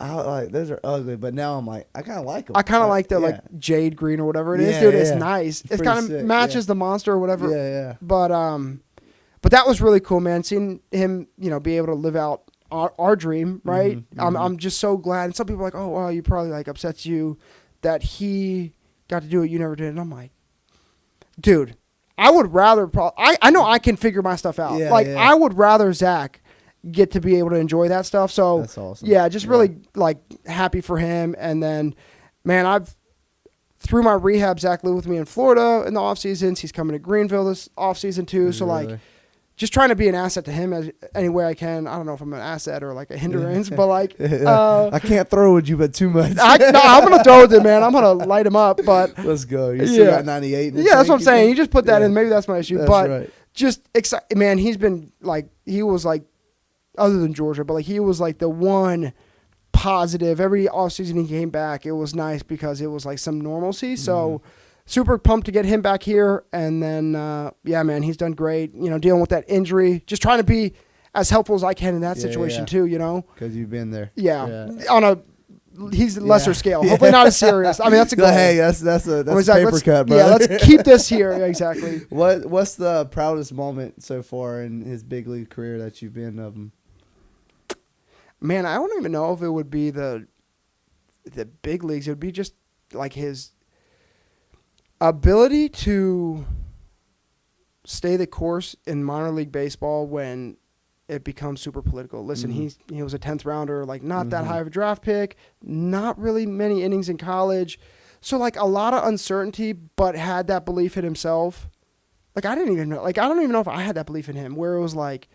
S1: I like those are ugly, but now I'm like, I kind of like them.
S2: I kind of like the like jade green or whatever it is, dude. It's nice. It kind of matches the monster or whatever.
S1: Yeah.
S2: But that was really cool, man. Seeing him, be able to live out our dream, right? I'm just so glad. And some people are like, oh, well, you probably like upsets you that he got to do it, you never did. And I'm like, dude, I would rather. I know I can figure my stuff out. I would rather Zach get to be able to enjoy that stuff. So
S1: that's awesome.
S2: Yeah, just really like happy for him. And then, man, through my rehab, Zach lived with me in Florida in the off seasons. He's coming to Greenville this off season too. So like, just trying to be an asset to him as any way I can. I don't know if I'm an asset or like a hindrance, but like,
S1: I can't throw with you, but too much.
S2: I'm gonna throw with it, man. I'm gonna light him up. But
S1: let's go. You still got 98.
S2: Yeah, that's what I'm saying. You just put that in. Maybe that's my issue.
S1: That's
S2: but
S1: right.
S2: just excited, man. He's been like, he was like, other than Georgia, but like he was like the one positive. Every offseason he came back, it was nice because it was like some normalcy. So super pumped to get him back here. And then, yeah, man, he's done great, dealing with that injury, just trying to be as helpful as I can in that situation too,
S1: Because you've been there.
S2: Yeah. He's a lesser scale. Hopefully not as serious. I mean, that's a goal.
S1: Hey, that's a paper cut, bro.
S2: Yeah, let's keep this here. Exactly.
S1: What's the proudest moment so far in his big league career that you've been of him?
S2: Man, I don't even know if it would be the big leagues. It would be just like his ability to stay the course in minor league baseball when it becomes super political. Listen, he was a 10th rounder, like not that high of a draft pick, not really many innings in college. So like a lot of uncertainty, but had that belief in himself. Like I don't even know if I had that belief in him where it was like,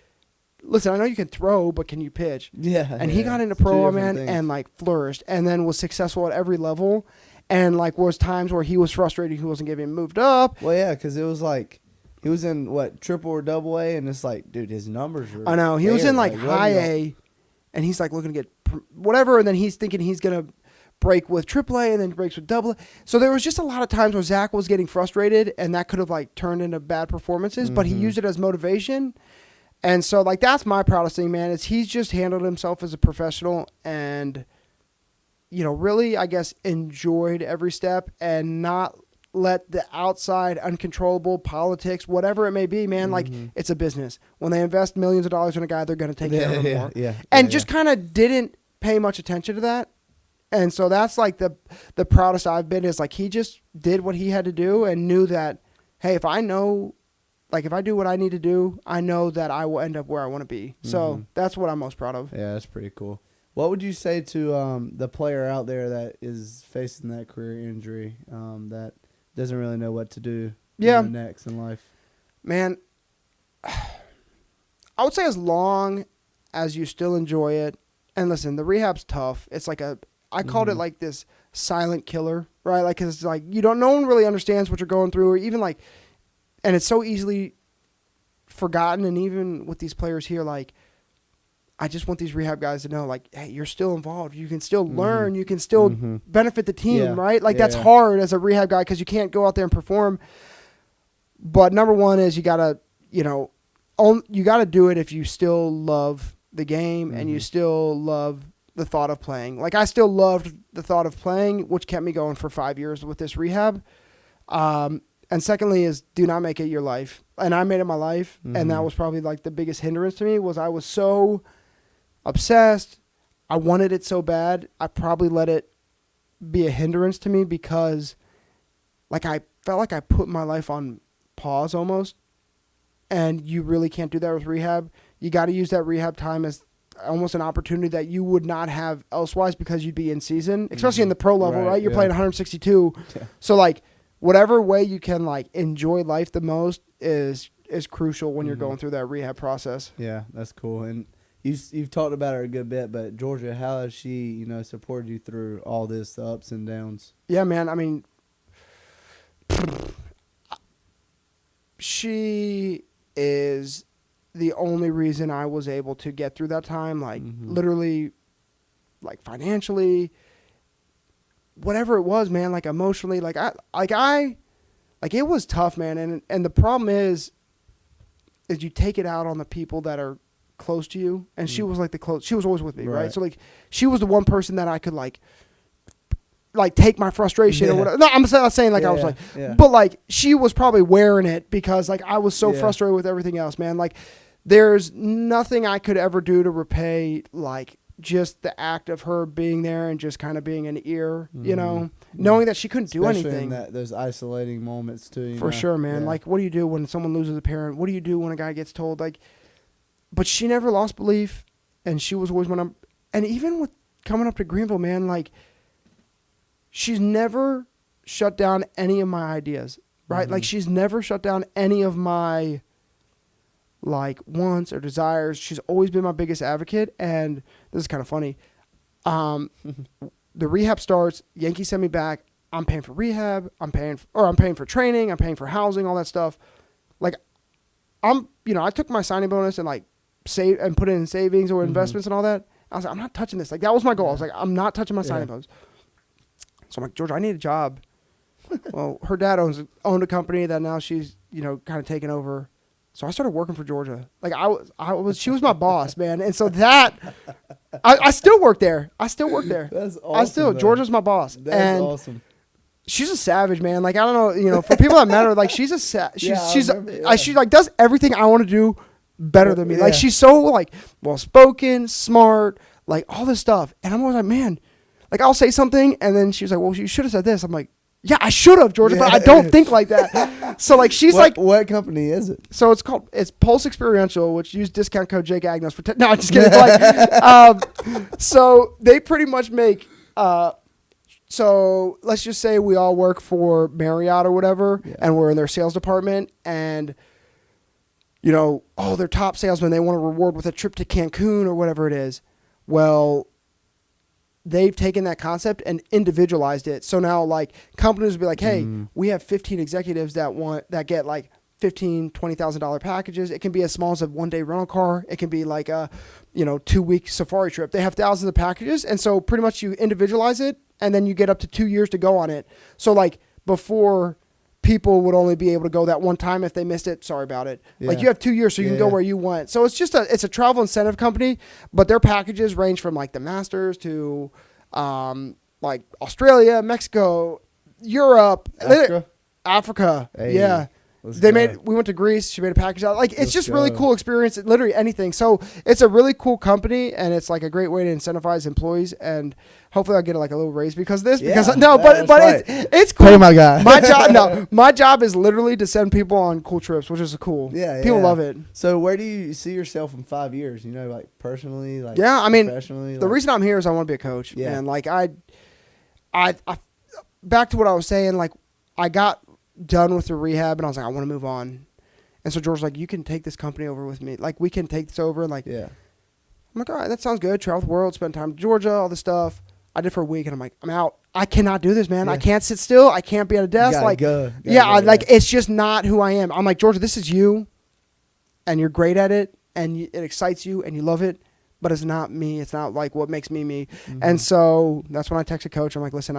S2: listen, I know you can throw, but can you pitch?
S1: Yeah.
S2: And he got into pro, man, and like flourished and then was successful at every level. And like was times where he was frustrated he wasn't getting moved up.
S1: Well, yeah, because it was like he was in triple or double A, and it's like, dude, his numbers were.
S2: I know he was in like high A, and he's like looking to get whatever, and then he's thinking he's gonna break with AAA and then breaks with AA. So there was just a lot of times where Zack was getting frustrated, and that could have like turned into bad performances, but he used it as motivation. And so like that's my proudest thing, man, is he's just handled himself as a professional and, you know, really, I guess, enjoyed every step and not let the outside uncontrollable politics, whatever it may be, man, like it's a business. When they invest millions of dollars in a guy, they're going to take care of him more. And just kind of didn't pay much attention to that. And so that's like the proudest I've been, is like he just did what he had to do and knew that, hey, if I know, like if I do what I need to do, I know that I will end up where I want to be. So that's what I'm most proud of.
S1: Yeah, that's pretty cool. What would you say to the player out there that is facing that career injury, that doesn't really know what to do next in life?
S2: Man, I would say as long as you still enjoy it, and listen, the rehab's tough. It's like I called it like this silent killer, right? Like, 'cause it's like no one really understands what you're going through, or even like, and it's so easily forgotten. And even with these players here, like, I just want these rehab guys to know, like, hey, you're still involved. You can still learn. You can still benefit the team, right? Like, that's hard as a rehab guy because you can't go out there and perform. But number one is you gotta do it if you still love the game and you still love the thought of playing. Like, I still loved the thought of playing, which kept me going for 5 years with this rehab. And secondly is do not make it your life. And I made it my life. And that was probably like the biggest hindrance to me, was I was so obsessed. I wanted it so bad. I probably let it be a hindrance to me because like I felt like I put my life on pause almost. And you really can't do that with rehab. You got to use that rehab time as almost an opportunity that you would not have elsewise because you'd be in season, especially in the pro level, right? You're playing 162. So like whatever way you can like enjoy life the most is crucial when you're going through that rehab process.
S1: Yeah, that's cool. And you've talked about her a good bit, but Georgia, how has she, supported you through all this, the ups and downs?
S2: Yeah, man. I mean, she is the only reason I was able to get through that time, like literally, like financially, whatever it was, man, like emotionally, it was tough, man. And the problem is you take it out on the people that are close to you. And she was like she was always with me. Right. So like, she was the one person that I could like take my frustration or whatever. No, I'm not saying like I was like, but like she was probably wearing it because like I was so frustrated with everything else, man. Like there's nothing I could ever do to repay like just the act of her being there and just kind of being an ear, knowing that she couldn't do anything.
S1: In those isolating moments too.
S2: For sure, man. Yeah. Like what do you do when someone loses a parent? What do you do when a guy gets told like, but she never lost belief and she was always and even with coming up to Greenville, man, like, she's never shut down any of my ideas, right? Like she's never shut down any of my like wants or desires. She's always been my biggest advocate. And this is kind of funny. The rehab starts, Yankees send me back. I'm paying for rehab. I'm paying for training. I'm paying for housing, all that stuff. Like I took my signing bonus and like save and put it in savings or investments and all that. I was like, I'm not touching this. Like that was my goal. I was like, I'm not touching my signing bonus. So I'm like, George, I need a job. Well, her dad owned a company that now she's, kind of taken over. So I started working for Georgia. Like she was my boss, man. And so that, I still work there. That's awesome. Georgia's my boss.
S1: That's awesome.
S2: She's a savage, man. Like, I don't know, for people that met her, like she's she like does everything I want to do better than me. Like she's so like well-spoken, smart, like all this stuff. And I'm always like, man, like I'll say something and then she was like, well, you should have said this. I'm like, yeah, I should have, Georgia, but I don't think like that. So like she's
S1: what company is it?
S2: So it's Pulse Experiential, which use discount code Zack Agnos for no, I'm just kidding. Like, so they pretty much make so let's just say we all work for Marriott or whatever, and we're in their sales department, and their top salesmen, they want to reward with a trip to Cancun or whatever it is. Well, they've taken that concept and individualized it. So now like companies will be like, hey, we have 15 executives that get like $15,000-$20,000 packages. It can be as small as a 1-day rental car. It can be like a 2-week safari trip. They have thousands of packages, and so pretty much you individualize it, and then you get up to 2 years to go on it. So like before, people would only be able to go that one time. If they missed it, sorry about it.
S1: Yeah.
S2: Like you have 2 years, so you can go where you want. So it's just it's a travel incentive company, but their packages range from like the Masters to like Australia, Mexico, Europe, Africa.
S1: Hey,
S2: yeah. We went to Greece. She made a package out. Like, it's just really cool experience. Literally anything. So it's a really cool company, and it's like a great way to incentivize employees. And hopefully I'll get like a little raise because of this.
S1: Yeah,
S2: but
S1: right.
S2: it's cool.
S1: Pay my guy.
S2: My job is literally to send people on cool trips, which is cool.
S1: Yeah,
S2: people love it.
S1: So where do you see yourself in 5 years? Like personally, like
S2: professionally. The reason I'm here is I want to be a coach.
S1: Yeah.
S2: And like I back to what I was saying. Like I got done with the rehab, and I was like, I want to move on. And so George's like, you can take this company over with me. Like, we can take this over. And like,
S1: yeah.
S2: I'm like, all right, that sounds good. Travel the world, spend time in Georgia, all this stuff. I did for a week, and I'm like, I'm out. I cannot do this, man.
S1: Yeah.
S2: I can't sit still. I can't be at a desk. Like, it's just not who I am. I'm like, Georgia, this is you, and you're great at it, and it excites you, and you love it, but it's not me. It's not like what makes me me. Mm-hmm. And so that's when I texted Coach. I'm like, listen,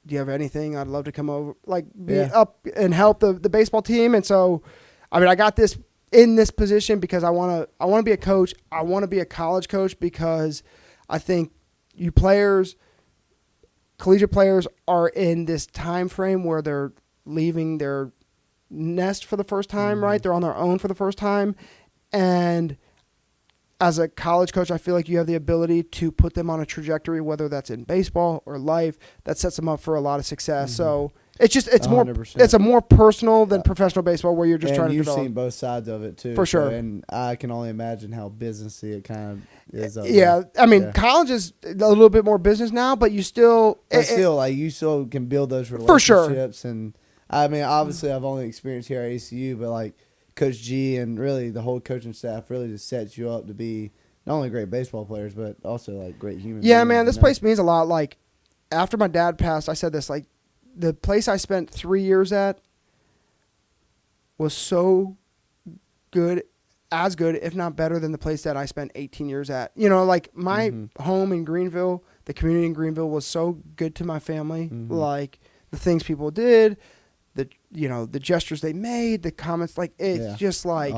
S2: do you have anything? I'd love to come over, like be up and help the baseball team. And so, I mean, I got this in this position because I want to be a coach. I want to be a college coach because I think you players, collegiate players, are in this time frame where they're leaving their nest for the first time, right? They're on their own for the first time. And as a college coach, I feel like you have the ability to put them on a trajectory, whether that's in baseball or life, that sets them up for a lot of success. So it's 100%. It's a more personal than professional baseball, where you're just trying to develop.
S1: You've seen both sides of it too,
S2: for sure.
S1: And I can only imagine how businessy it kind of is.
S2: I mean, college is a little bit more business now, but you still,
S1: you still can build those relationships. For sure. And I mean, obviously, I've only experienced here at ECU, but like Coach G and really the whole coaching staff really just sets you up to be not only great baseball players, but also like great human beings.
S2: Yeah, man, this place means a lot. Like, after my dad passed, I said this, like, the place I spent 3 years at was so good, as good, if not better than the place that I spent 18 years at. Like my home in Greenville, the community in Greenville was so good to my family. Like the things people did, the gestures they made, the comments, like it's just like,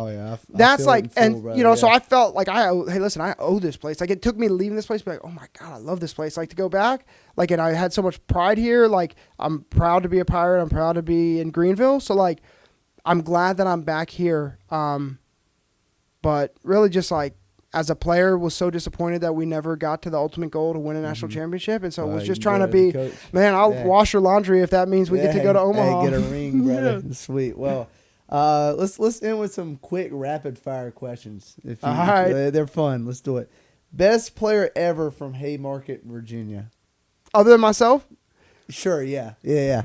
S2: that's like, and so I felt like hey, listen, I owe this place. Like, it took me leaving this place to be like, oh my God, I love this place. Like, to go back, like, and I had so much pride here. Like, I'm proud to be a Pirate. I'm proud to be in Greenville. So like, I'm glad that I'm back here. But really just like, as a player, was so disappointed that we never got to the ultimate goal to win a national championship. And so was just trying to be, man, I'll wash your laundry if that means we get to go to Omaha.
S1: Hey, get a ring, brother. Sweet. Well, let's end with some quick rapid fire questions.
S2: All right.
S1: They're fun. Let's do it. Best player ever from Haymarket, Virginia?
S2: Other than myself?
S1: Sure, yeah. Yeah.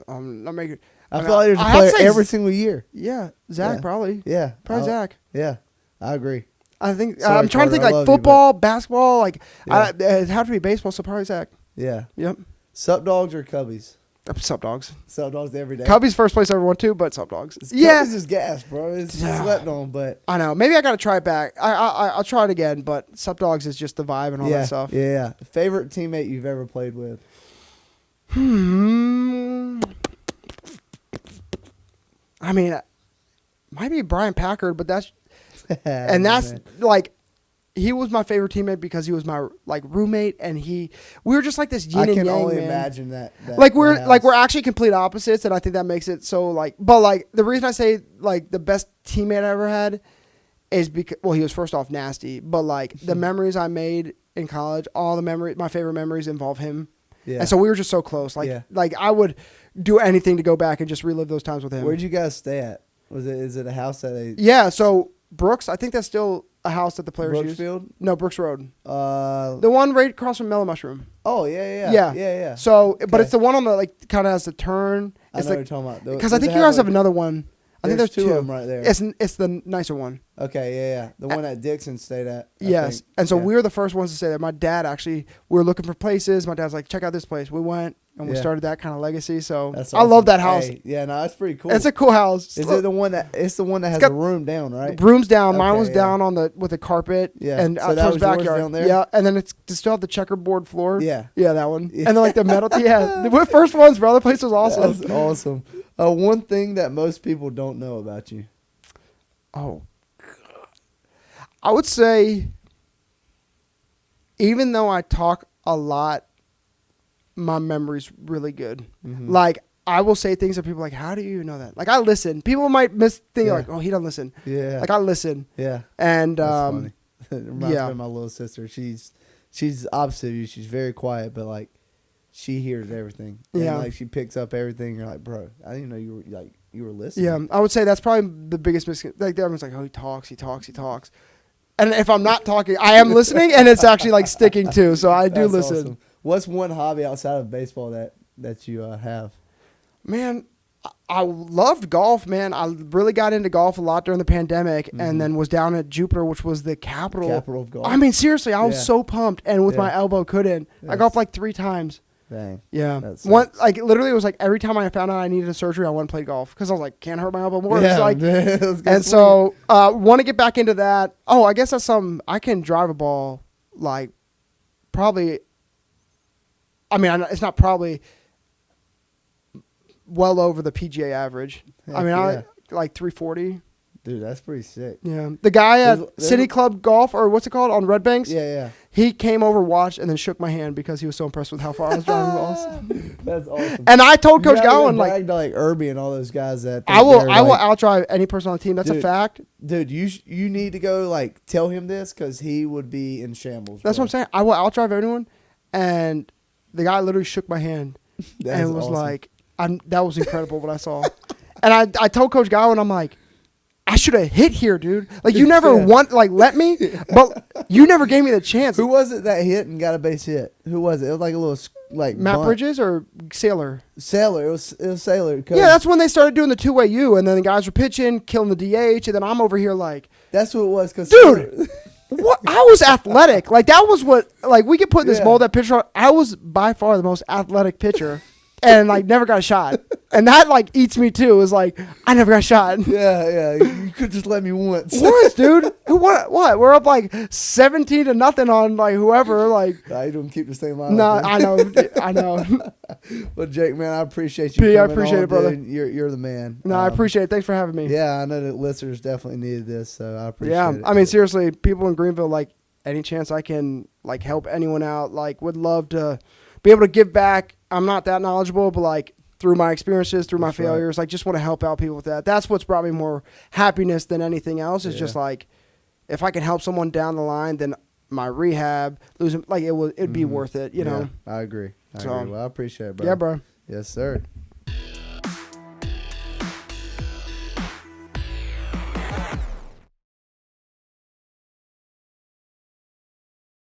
S2: I'm not making...
S1: I feel like there's a player every single year.
S2: Yeah, Zach, probably.
S1: Yeah.
S2: Probably Zach.
S1: Yeah, I agree.
S2: I think I'm trying to think like football, basketball, like it'd have to be baseball, so probably Zach.
S1: Yeah.
S2: Yep.
S1: Sup Dogs or Cubbies?
S2: Sup Dogs.
S1: Sup Dogs every day.
S2: Cubbies first place I ever won too, but Sup Dogs.
S1: Cubbies is gas, bro. It's slept on, but
S2: I know. Maybe I got to try it back. I'll try it again, but Sup Dogs is just the vibe and all that stuff.
S1: Yeah. Favorite teammate you've ever played with?
S2: I mean, might be Brian Packard, but that's like, he was my favorite teammate because he was my like roommate, and we were just like this yin and yang. I can only
S1: imagine that.
S2: Like we're actually complete opposites, and I think that makes it so like. But like the reason I say like the best teammate I ever had is because, well, he was first off nasty, but like the memories I made in college, my favorite memories involve him. Yeah. And so we were just so close. Like I would do anything to go back and just relive those times with him.
S1: Where'd you guys stay at? Is it a house that they?
S2: Yeah. So Brooks, I think that's still a house that the players use.
S1: Brooksfield?
S2: No, Brooks Road. The one right across from Mellow Mushroom.
S1: Oh yeah.
S2: So, but it's the one on the like kind of has the turn.
S1: I know what you're talking about.
S2: Because I think you guys have another one. I think there's two
S1: of them right there.
S2: It's the nicer one.
S1: Okay, yeah. The one that Dixon stayed at.
S2: Yes. And so we were the first ones to stay there. My dad actually, we were looking for places. My dad's like, check out this place. We went, and we started that kind of legacy. So
S1: That's
S2: I
S1: awesome.
S2: love that house.
S1: Hey, yeah, no, that's pretty cool.
S2: It's a cool house.
S1: Is it the one that? It's the one that has
S2: got
S1: a room down, right?
S2: The room's down. Mine
S1: Okay,
S2: was
S1: yeah.
S2: down on the with a carpet.
S1: Yeah.
S2: And
S1: So
S2: out
S1: that
S2: towards
S1: was yours
S2: backyard.
S1: down there?
S2: Yeah, and then it's still have the checkerboard floor.
S1: Yeah.
S2: Yeah, that one. And then like the metal. Yeah, the first ones, bro. The place was awesome.
S1: That's awesome. One thing that most people don't know about you.
S2: Oh, I would say, even though I talk a lot, my memory's really good.
S1: Mm-hmm.
S2: Like, I will say things that people are like, how do you know that? Like, I listen. People might think
S1: Yeah.
S2: like, oh, he doesn't listen.
S1: Yeah.
S2: Like, I listen.
S1: Yeah.
S2: And,
S1: That's funny. It reminds me
S2: yeah.
S1: of my little sister. She's opposite of you. She's very quiet, but like she hears everything. And
S2: Yeah.
S1: like she picks up everything. You're like, bro, I didn't know you were listening.
S2: yeah, I would say that's probably the biggest misconception. Like, everyone's like, oh, he talks. And if I'm not talking, I am listening, and it's actually like sticking too. So I do
S1: That's
S2: listen.
S1: awesome. What's one hobby outside of baseball that you have?
S2: Man, I loved golf, man. I really got into golf a lot during the pandemic, and then was down at Jupiter, which was the capital
S1: of golf.
S2: I mean, seriously, I was
S1: Yeah.
S2: so pumped, and with
S1: Yeah.
S2: my elbow couldn't. I
S1: Yes.
S2: golfed like 3 times.
S1: Dang.
S2: Yeah,
S1: That
S2: one
S1: sucks.
S2: like literally it was like every time I found out I needed a surgery, I went and played golf because I was like, can't hurt my elbow more.
S1: Yeah,
S2: It's like,
S1: let's go
S2: and
S1: swing
S2: so want to get back into that. Oh, I guess that's something I can drive a ball like probably. I mean, it's not probably well over the PGA average.
S1: Heck
S2: I mean,
S1: yeah.
S2: I like 340.
S1: Dude, that's pretty sick.
S2: Yeah, the guy at
S1: There's-
S2: City Club Golf, or what's it called, on Red Banks.
S1: Yeah.
S2: He came over, watched, and then shook my hand because he was so impressed with how far I was driving balls.
S1: That's awesome.
S2: And I told Coach
S1: You gotta go
S2: Gowan, like,
S1: brag to like Irby and all those guys that
S2: I will
S1: like,
S2: outdrive any person on the team. That's a
S1: Dude,
S2: fact.
S1: Dude, you need to go like tell him this because he would be in shambles.
S2: That's
S1: bro.
S2: what I'm saying. I will outdrive anyone. And the guy literally shook my hand
S1: That's
S2: and was
S1: awesome.
S2: like, that was incredible what I saw. And I told Coach Gowan, I'm like, I should have hit here, dude. Like, you never
S1: Yeah.
S2: let me, but you never gave me the chance.
S1: Who was it that hit and got a base hit? Who was it? It was like a little like
S2: Matt
S1: bunt.
S2: Bridges or Sailor?
S1: Sailor. It was Sailor. 'Cause
S2: Yeah, that's when they started doing the 2-way U, and then the guys were pitching, killing the DH, and then I'm over here like,
S1: that's who it was. Cause
S2: Dude! What? I was athletic. Like, that was what, like, we could put this
S1: Yeah.
S2: mold that pitcher on. I was by far the most athletic pitcher and, like, never got a shot. And that, like, eats me too. Is like, I never got a shot.
S1: yeah. You could just let me once.
S2: Once, dude. What? We're up, like, 17-0 on, like, whoever. Like,
S1: I don't keep the same line.
S2: no, I know.
S1: Well, Jake, man, I appreciate you.
S2: P, I
S1: coming
S2: appreciate
S1: on,
S2: it, brother.
S1: dude. You're the man.
S2: No, I appreciate it. Thanks for having me.
S1: Yeah, I know that listeners definitely needed this, so I appreciate
S2: Yeah,
S1: it.
S2: I mean, seriously, people in Greenville, like, any chance I can, like, help anyone out, like, would love to be able to give back. I'm not that knowledgeable, but, like, through my experiences, through my
S1: That's right.
S2: failures, like, just want to help out people with that. That's what's brought me more happiness than anything else. Is just,
S1: Yeah.
S2: like, if I can help someone down the line, then my rehab, losing, like, it'd be worth it, you know?
S1: I agree.
S2: So-
S1: Well, I appreciate it, bro.
S2: Yeah, bro.
S1: Yes, sir.